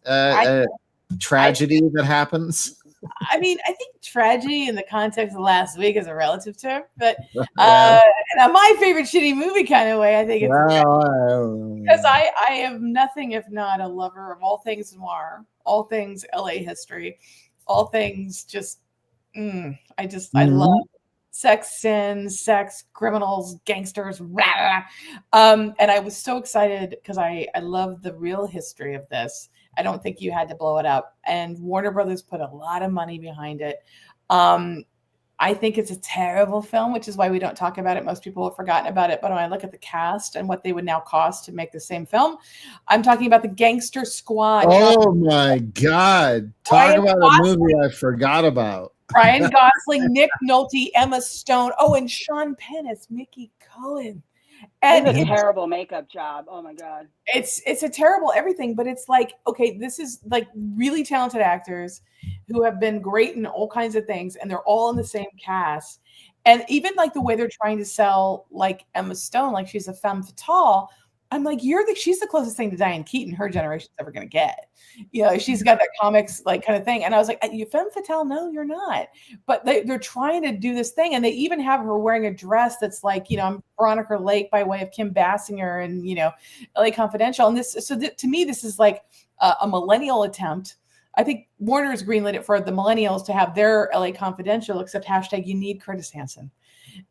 A: tragedy that happens?
B: I mean, I think tragedy in the context of last week is a relative term, but in my favorite shitty movie kind of way, I think it's because I am nothing if not a lover of all things noir, all things LA history, all things just. I love sex, sins, sex, criminals, gangsters, and I was so excited because I love the real history of this. I don't think you had to blow it up, and Warner Brothers put a lot of money behind it. I think it's a terrible film, which is why we don't talk about it. Most people have forgotten about it, but when I look at the cast and what they would now cost to make the same film, I'm talking about the Gangster Squad.
A: Oh my God. Talk about a movie I forgot about.
B: Ryan Gosling, Nick Nolte, Emma Stone. Oh, and Sean Penn as Mickey Cohen.
C: And it's a terrible makeup job. Oh my God.
B: It's a terrible everything, but it's like, okay, this is like really talented actors who have been great in all kinds of things, and they're all in the same cast. And even like the way they're trying to sell like Emma Stone, like she's a femme fatale. I'm like, she's the closest thing to Diane Keaton her generation's ever going to get. She's got that comics like kind of thing. And I was like, you femme fatale? No, you're not. But they're trying to do this thing. And they even have her wearing a dress that's like, I'm Veronica Lake by way of Kim Basinger and, LA Confidential. And to me, this is like a millennial attempt. I think Warner's greenlit it for the millennials to have their LA Confidential, except hashtag you need Curtis Hanson.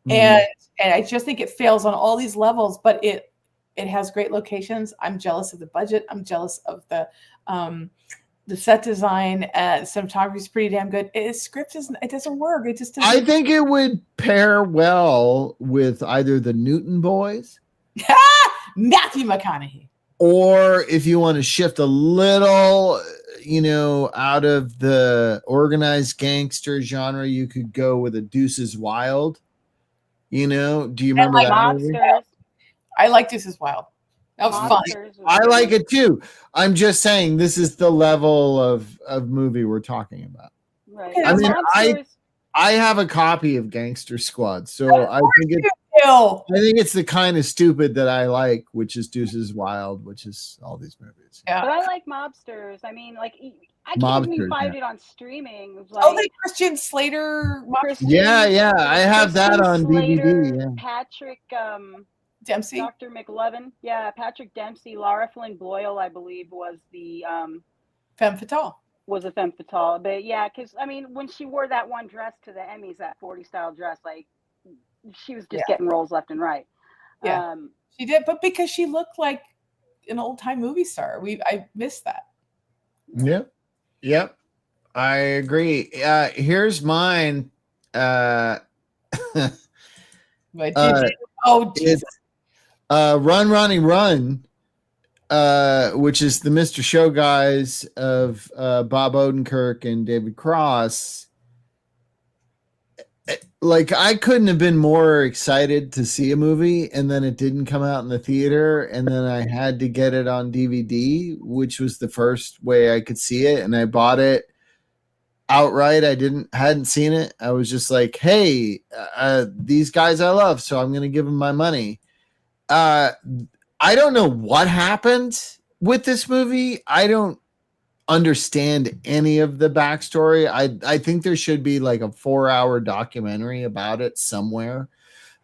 B: And I just think it fails on all these levels, but it has great locations. I'm jealous of the budget. I'm jealous of the set design. Cinematography is pretty damn good. Script it doesn't work. It just doesn't.
A: I think it would pair well with either the Newton Boys,
B: Matthew McConaughey,
A: or if you want to shift a little, out of the organized gangster genre, you could go with a Deuces Wild. Do you remember that movie?
B: I like Deuces Wild. That was fun.
A: I like it too. I'm just saying this is the level of movie we're talking about.
C: Right.
A: I mean, I have a copy of Gangster Squad, so I think it's the kind of stupid that I like, which is Deuces Wild, which is all these movies.
C: Yeah. But I like Mobsters. I mean, like I can't even find it on streaming. Like,
B: the Christian Slater.
A: Yeah. I have that on DVD. Yeah.
C: Patrick
B: Dempsey,
C: Dr. McLovin, Patrick Dempsey, Lara Flynn Boyle, I believe, was the
B: femme fatale.
C: Was a femme fatale, but yeah, because I mean, when she wore that one dress to the Emmys, that 40 style dress, like she was just getting roles left and right.
B: Yeah, she did, but because she looked like an old time movie star, I missed that.
A: Yep, I agree. Here's mine.
B: Oh, Jesus.
A: Run, Ronnie, Run. which is the Mr. Show guys of Bob Odenkirk and David Cross. Like, I couldn't have been more excited to see a movie, and then it didn't come out in the theater, and then I had to get it on DVD, which was the first way I could see it, and I bought it outright. I hadn't seen it. I was just like, hey, these guys I love, so I'm going to give them my money. I don't know what happened with this movie. I don't understand any of the backstory. I think there should be like a 4-hour documentary about it somewhere,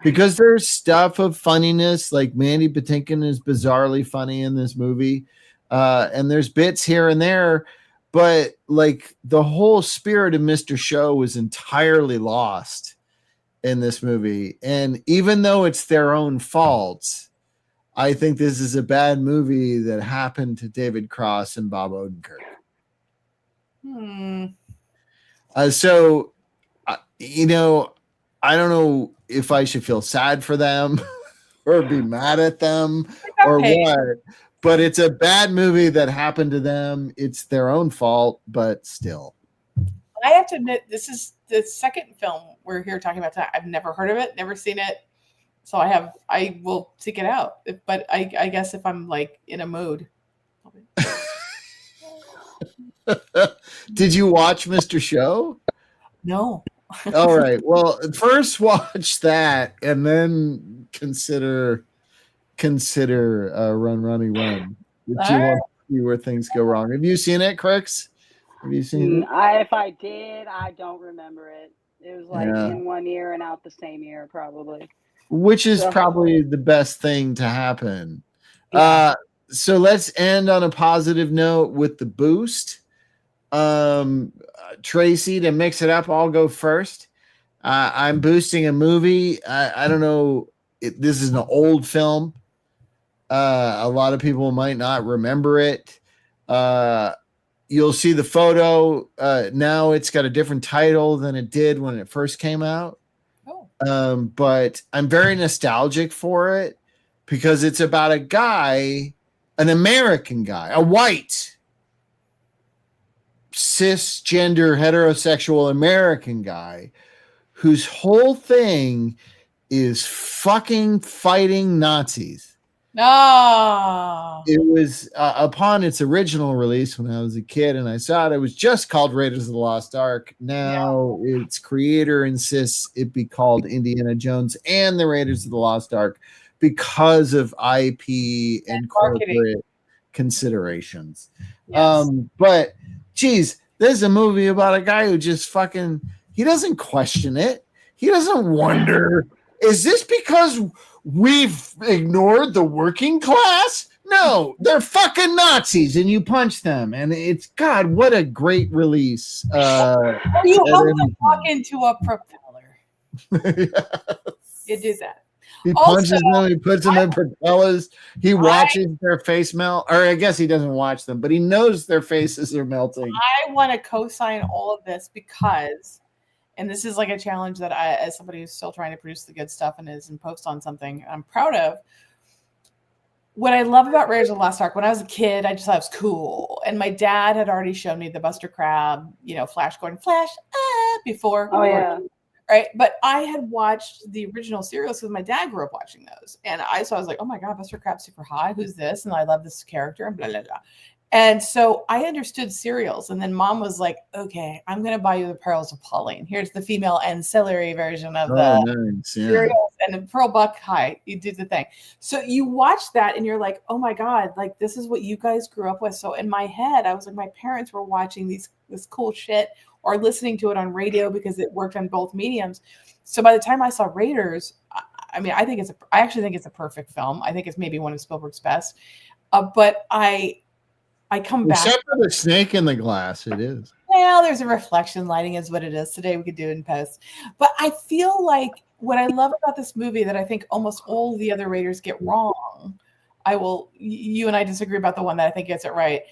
A: because there's stuff of funniness. Like Mandy Patinkin is bizarrely funny in this movie, and there's bits here and there, but like the whole spirit of Mr. Show was entirely lost in this movie. And even though it's their own fault, I think this is a bad movie that happened to David Cross and Bob Odenkirk. So, you know, I don't know if I should feel sad for them or be mad at them or what, but it's a bad movie that happened to them. It's their own fault, but still.
B: I have to admit, this is the second film we're here talking about tonight. I've never heard of it, never seen it. So I will seek it out. But I guess if I'm like in a mood.
A: Did you watch Mr. Show?
B: No.
A: All right. Well, first watch that and then consider Run, Runny, Run. If you want to see where things go wrong. Have you seen it, Crix? Have you seen it?
C: If I did, I don't remember it. It was like in one year and out the same year, probably.
A: Which is probably the best thing to happen. Yeah. So let's end on a positive note with the boost. Tracy, to mix it up, I'll go first. I'm boosting a movie. I don't know. This is an old film. A lot of people might not remember it. You'll see the photo. Now it's got a different title than it did when it first came out. But I'm very nostalgic for it because it's about a guy, an American guy, a white, cisgender, heterosexual American guy whose whole thing is fucking fighting Nazis.
B: No.
A: It was upon its original release when I was a kid and I saw it, it was just called Raiders of the Lost Ark. Now its creator insists it be called Indiana Jones and the Raiders of the Lost Ark because of IP and corporate considerations. Yes. But geez, there's a movie about a guy who just fucking, he doesn't question it. He doesn't wonder, is this because we've ignored the working class? No, they're fucking Nazis and you punch them. And it's, God, what a great release.
B: You hope to walk into a propeller. Yes. You do that.
A: He punches them, he puts them in propellers. He watches their face melt. Or I guess he doesn't watch them, but he knows their faces are melting.
B: I want to co-sign all of this because, and this is like a challenge that I, as somebody who's still trying to produce the good stuff and is in post on something I'm proud of. What I love about Raiders of the Lost Ark, when I was a kid, I just thought it was cool. And my dad had already shown me the Buster Crab, Flash Gordon, Flash, before.
C: Oh, yeah.
B: Right. But I had watched the original serials because my dad grew up watching those. And I was like, oh my God, Buster Crab's super high. Who's this? And I love this character and blah, blah, blah. And so I understood serials. And then mom was like, okay, I'm going to buy you the Pearls of Pauline. Here's the female ancillary version of the serials and the Pearl Buck High. You did the thing. So you watch that and you're like, oh my God, like this is what you guys grew up with. So in my head, I was like, my parents were watching this cool shit or listening to it on radio because it worked on both mediums. So by the time I saw Raiders, I actually think it's a perfect film. I think it's maybe one of Spielberg's best. But I come back.
A: Except for the snake in the glass, it is.
B: Well, there's a reflection lighting is what it is. Today we could do it in post. But I feel like what I love about this movie that I think almost all the other Raiders get wrong. You and I disagree about the one that I think gets it right.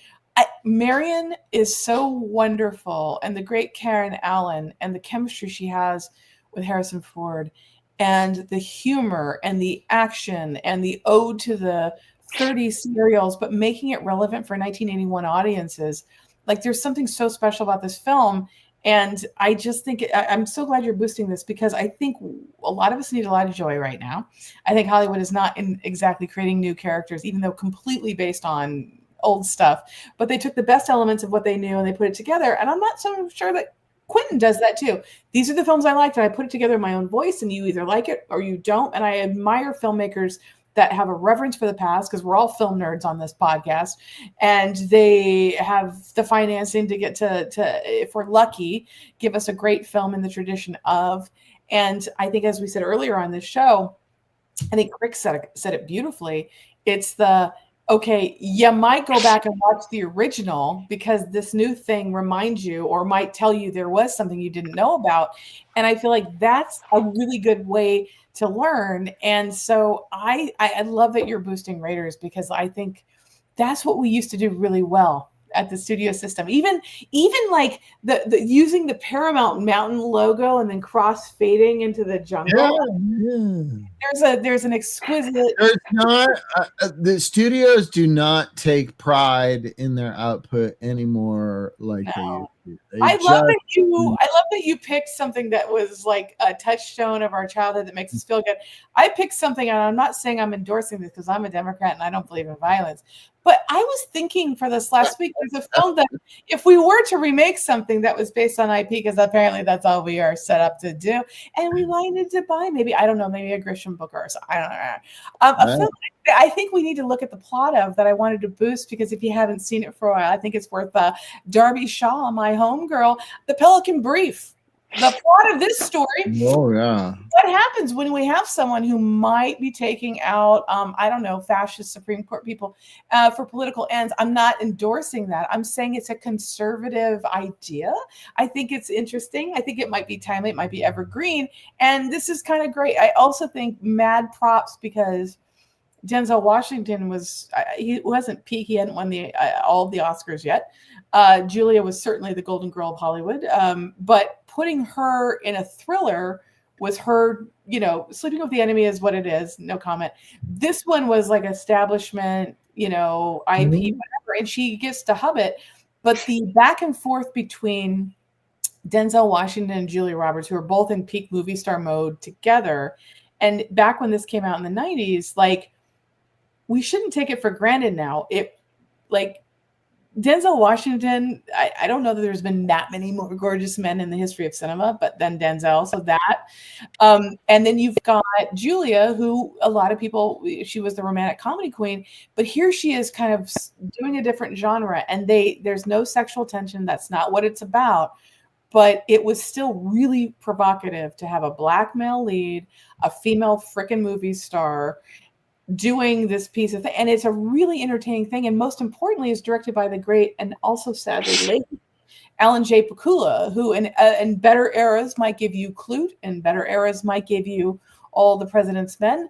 B: Marion is so wonderful, and the great Karen Allen and the chemistry she has with Harrison Ford and the humor and the action and the ode to the 30 serials, but making it relevant for 1981 audiences. Like, there's something so special about this film. And I just think I'm so glad you're boosting this, because I think a lot of us need a lot of joy right now. I think Hollywood is not exactly creating new characters, even though completely based on old stuff. But they took the best elements of what they knew and they put it together. And I'm not so sure that Quentin does that too. These are the films I liked, and I put it together in my own voice, and you either like it or you don't. And I admire filmmakers that have a reverence for the past, because we're all film nerds on this podcast, and they have the financing to get to, if we're lucky, give us a great film in the tradition of. And I think, as we said earlier on this show, I think Rick said it beautifully. It's okay, you might go back and watch the original because this new thing reminds you, or might tell you there was something you didn't know about. And I feel like that's a really good way to learn. And so I love that you're boosting Raiders, because I think that's what we used to do really well at the studio system. Even like the using the Paramount Mountain logo and then cross fading into the jungle.
A: Yeah.
B: There's an exquisite.
A: There's not the studios do not take pride in their output anymore like they used to.
B: I love that you picked something that was like a touchstone of our childhood that makes us feel good. I picked something, and I'm not saying I'm endorsing this because I'm a Democrat and I don't believe in violence, but I was thinking for this last week, there's a film that if we were to remake something that was based on IP, because apparently that's all we are set up to do, and we wanted to buy maybe a Grisham book or something, I don't know, a film I think we need to look at the plot of that I wanted to boost, because if you haven't seen it for a while, I think it's worth Darby Shaw, my homegirl, The Pelican Brief. The plot of this story.
A: Oh, yeah.
B: What happens when we have someone who might be taking out, fascist Supreme Court people for political ends? I'm not endorsing that. I'm saying it's a conservative idea. I think it's interesting. I think it might be timely. It might be evergreen. And this is kind of great. I also think mad props, because Denzel Washington he wasn't peak. He hadn't won all of the Oscars yet. Julia was certainly the Golden Girl of Hollywood. But putting her in a thriller was her, Sleeping with the Enemy is what it is. No comment. This one was like establishment, IP, whatever. And she gets to hub it. But the back and forth between Denzel Washington and Julia Roberts, who are both in peak movie star mode together. And back when this came out in the 90s, we shouldn't take it for granted now. Denzel Washington, I don't know that there's been that many more gorgeous men in the history of cinema, but then Denzel, so that. And then you've got Julia, who a lot of people, she was the romantic comedy queen, but here she is kind of doing a different genre, and there's no sexual tension. That's not what it's about. But it was still really provocative to have a black male lead, a female frickin' movie star, doing this piece of thing. And it's a really entertaining thing. And most importantly, is directed by the great and also sadly late Alan J. Pakula, who in better eras might give you Clute, and better eras might give you All the President's Men.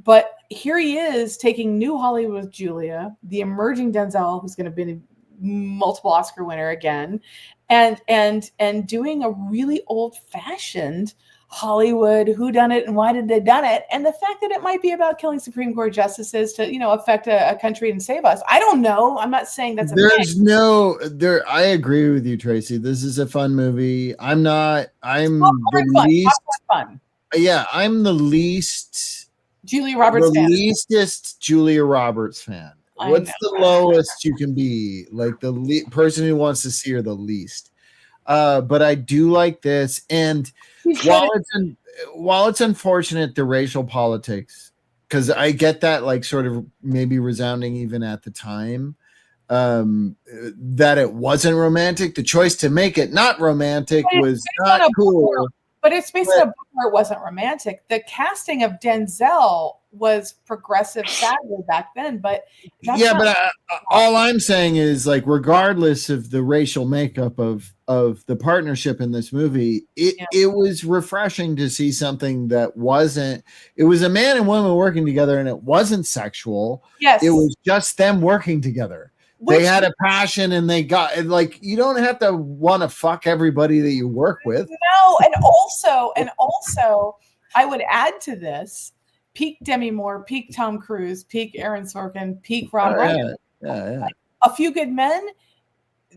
B: But here he is taking new Hollywood with Julia, the emerging Denzel, who's going to be a multiple Oscar winner again, and doing a really old-fashioned Hollywood whodunit and why did they done it, and the fact that it might be about killing Supreme Court justices to affect a country and save us. I don't know. I'm not saying that's
A: I agree with you, Tracy. This is a fun movie. I'm the
B: fun.
A: Yeah, I'm the least
B: Julia Roberts fan.
A: Leastest Julia Roberts fan. What's the lowest you can be? Like the person who wants to see her the least. But I do like this, and while it's unfortunate the racial politics, because I get that, like, sort of maybe resounding even at the time, that it wasn't romantic. The choice to make it not romantic was not cool.
B: But it's based on a book where it wasn't romantic. The casting of Denzel was progressive, sadly, back then. But
A: all I'm saying is, like, regardless of the racial makeup of the partnership in this movie, it was refreshing to see something that wasn't. It was a man and woman working together, and it wasn't sexual.
B: Yes,
A: it was just them working together. They had a passion, and they got, like, you don't have to want to fuck everybody that you work with.
B: No, and also, I would add to this, peak Demi Moore, peak Tom Cruise, peak Aaron Sorkin, peak Rob Reiner.
A: Yeah.
B: A Few Good Men.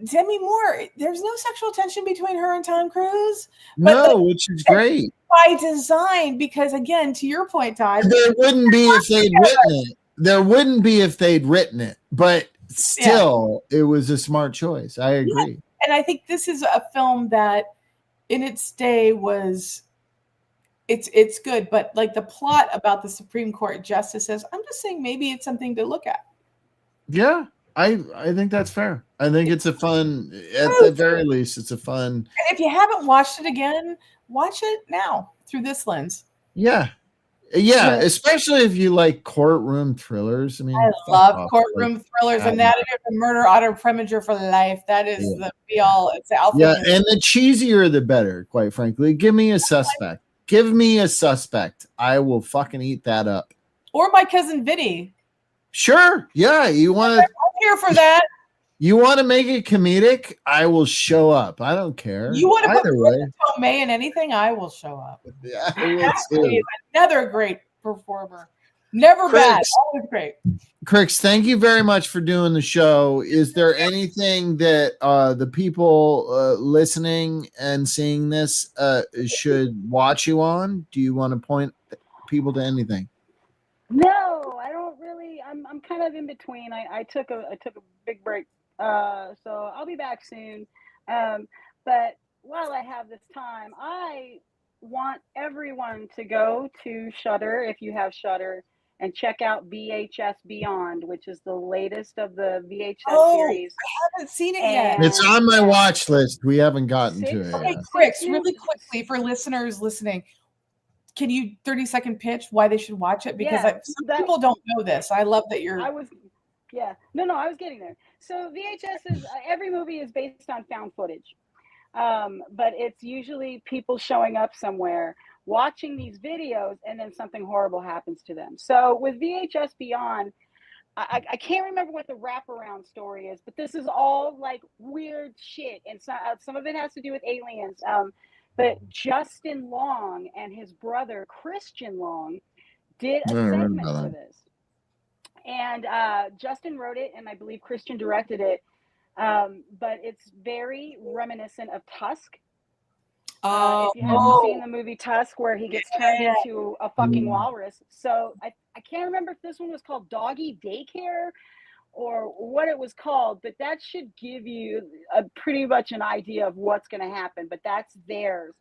B: Demi Moore, there's no sexual tension between her and Tom Cruise.
A: No, which is great.
B: By design, because again, to your point, Todd.
A: There wouldn't be if they'd written it. There wouldn't be if they'd written it. But still, it was a smart choice. I agree.
B: Yeah. And I think this is a film that in its day was it's good, but like the plot about the Supreme Court justices, I'm just saying maybe it's something to look at.
A: Yeah. I think that's fair. I think it's a fun, at the very least, it's a fun.
B: And if you haven't watched it again, watch it now through this lens.
A: Yeah. Yeah, especially if you like courtroom thrillers. I mean,
B: I love courtroom thrillers. Anatomy of a Murder, Auto Preminger for Life. That is the be all. It's the alpha.
A: Yeah, and the cheesier the better, quite frankly. Give me a suspect. Give me a suspect. I will fucking eat that up.
B: Or My Cousin Vinny.
A: Sure. Yeah, you want to.
B: I'm here for that.
A: You want to make it comedic? I will show up. I don't care.
B: You want to
A: either way.
B: put May in anything? I will show up.
A: Yeah, I will too.
B: Another great performer. Never bad. Always great.
A: Crix, thank you very much for doing the show. Is there anything that the people listening and seeing this should watch you on? Do you want to point people to anything?
C: No, I don't really. I'm kind of in between. I took a big break, so I'll be back soon. But while I have this time, I want everyone to go to Shudder, if you have Shudder, and check out VHS Beyond, which is the latest of the VHS series.
B: I haven't seen it yet.
A: It's on my watch list. We haven't gotten to it.
B: Okay, Crix, really quickly for listeners listening, can you 30-second pitch why they should watch it? Because some people don't know this. I love that you're.
C: I was getting there. So VHS is every movie is based on found footage, but it's usually people showing up somewhere, watching these videos, and then something horrible happens to them. So with VHS Beyond, I can't remember what the wraparound story is, but this is all like weird shit, and some of it has to do with aliens. But Justin Long and his brother Christian Long did a segment for this. And Justin wrote it, and I believe Christian directed it. But it's very reminiscent of Tusk. If you haven't seen the movie Tusk, where he gets turned into a fucking walrus. So I can't remember if this one was called Doggy Daycare or what it was called, but that should give you pretty much an idea of what's going to happen. But that's theirs.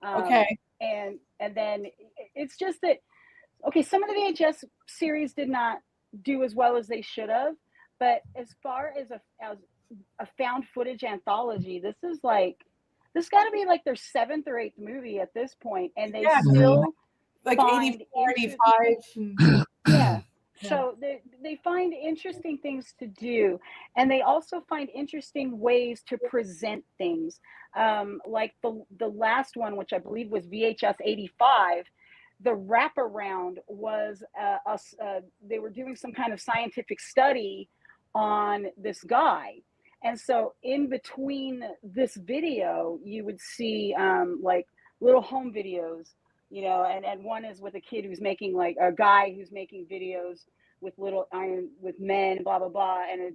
B: Okay.
C: And then it's just that, okay, some of the VHS series did not do as well as they should have, but as far as a found footage anthology, this got to be like their 7th or 8th movie at this point, and they still
B: like 84, 85.
C: Yeah. So they find interesting things to do, and they also find interesting ways to present things. Like the last one, which I believe was VHS 85, the wraparound was they were doing some kind of scientific study on this guy. And so in between this video, you would see like little home videos, you know, and one is with a kid who's making, like, a guy who's making videos with with men, blah, blah, blah. And, it,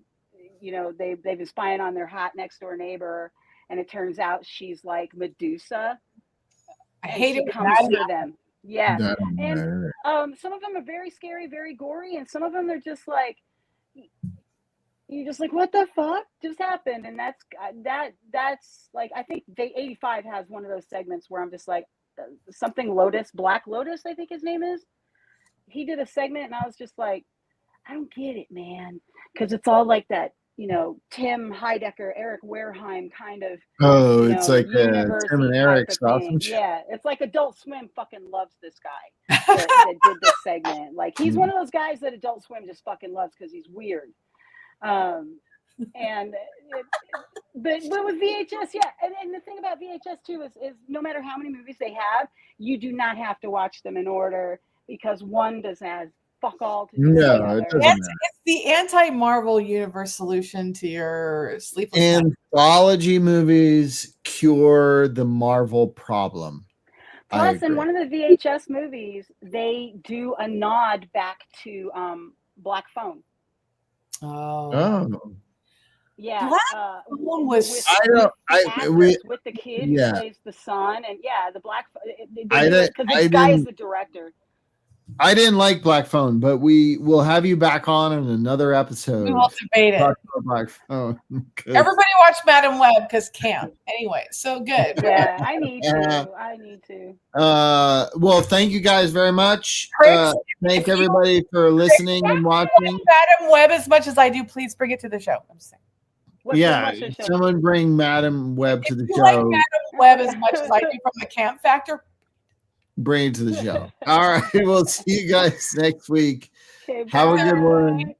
C: you know, they've been spying on their hot next door neighbor. And it turns out she's like Medusa.
B: I hate it.
C: Comes for them. Yeah. And some of them are very scary, very gory. And some of them are just like, you're just like, what the fuck just happened? And that's like, I think 85 has one of those segments where I'm just like, something Lotus, Black Lotus, I think his name is. He did a segment, and I was just like, I don't get it, man. Because it's all like that, you know, Tim Heidecker, Eric Wareheim kind of.
A: Oh, it's like Tim and Eric stuff.
C: Yeah, it's like Adult Swim fucking loves this guy that did this segment. Like, he's one of those guys that Adult Swim just fucking loves because he's weird. But with VHS, yeah, and the thing about VHS too is no matter how many movies they have, you do not have to watch them in order, because one doesn't have fuck all to do with the other.
B: It's the anti-Marvel universe solution to your sleepless
A: anthology movies cure the Marvel problem.
C: Plus, in one of the VHS movies, they do a nod back to Black Phone.
B: Oh.
C: Yeah.
B: One was
C: with the kid who plays the son, and the Black Phone. Because this guy is the director.
A: I didn't like Black Phone, but we will have you back on in another episode.
B: We will debate it.
A: Black Phone.
B: Everybody watch Madam Web because camp. Anyway, so good.
C: Yeah, I need to.
A: Well, thank you guys very much. Thank everybody for listening and watching.
B: Madam Web as much as I do, please bring it to the show. I'm saying.
A: Someone bring Madam Web to the show.
B: Like Madam Web as much as I do from the Camp Factor.
A: Bring it to the show. All right. We'll see you guys next week. Okay, have a good one.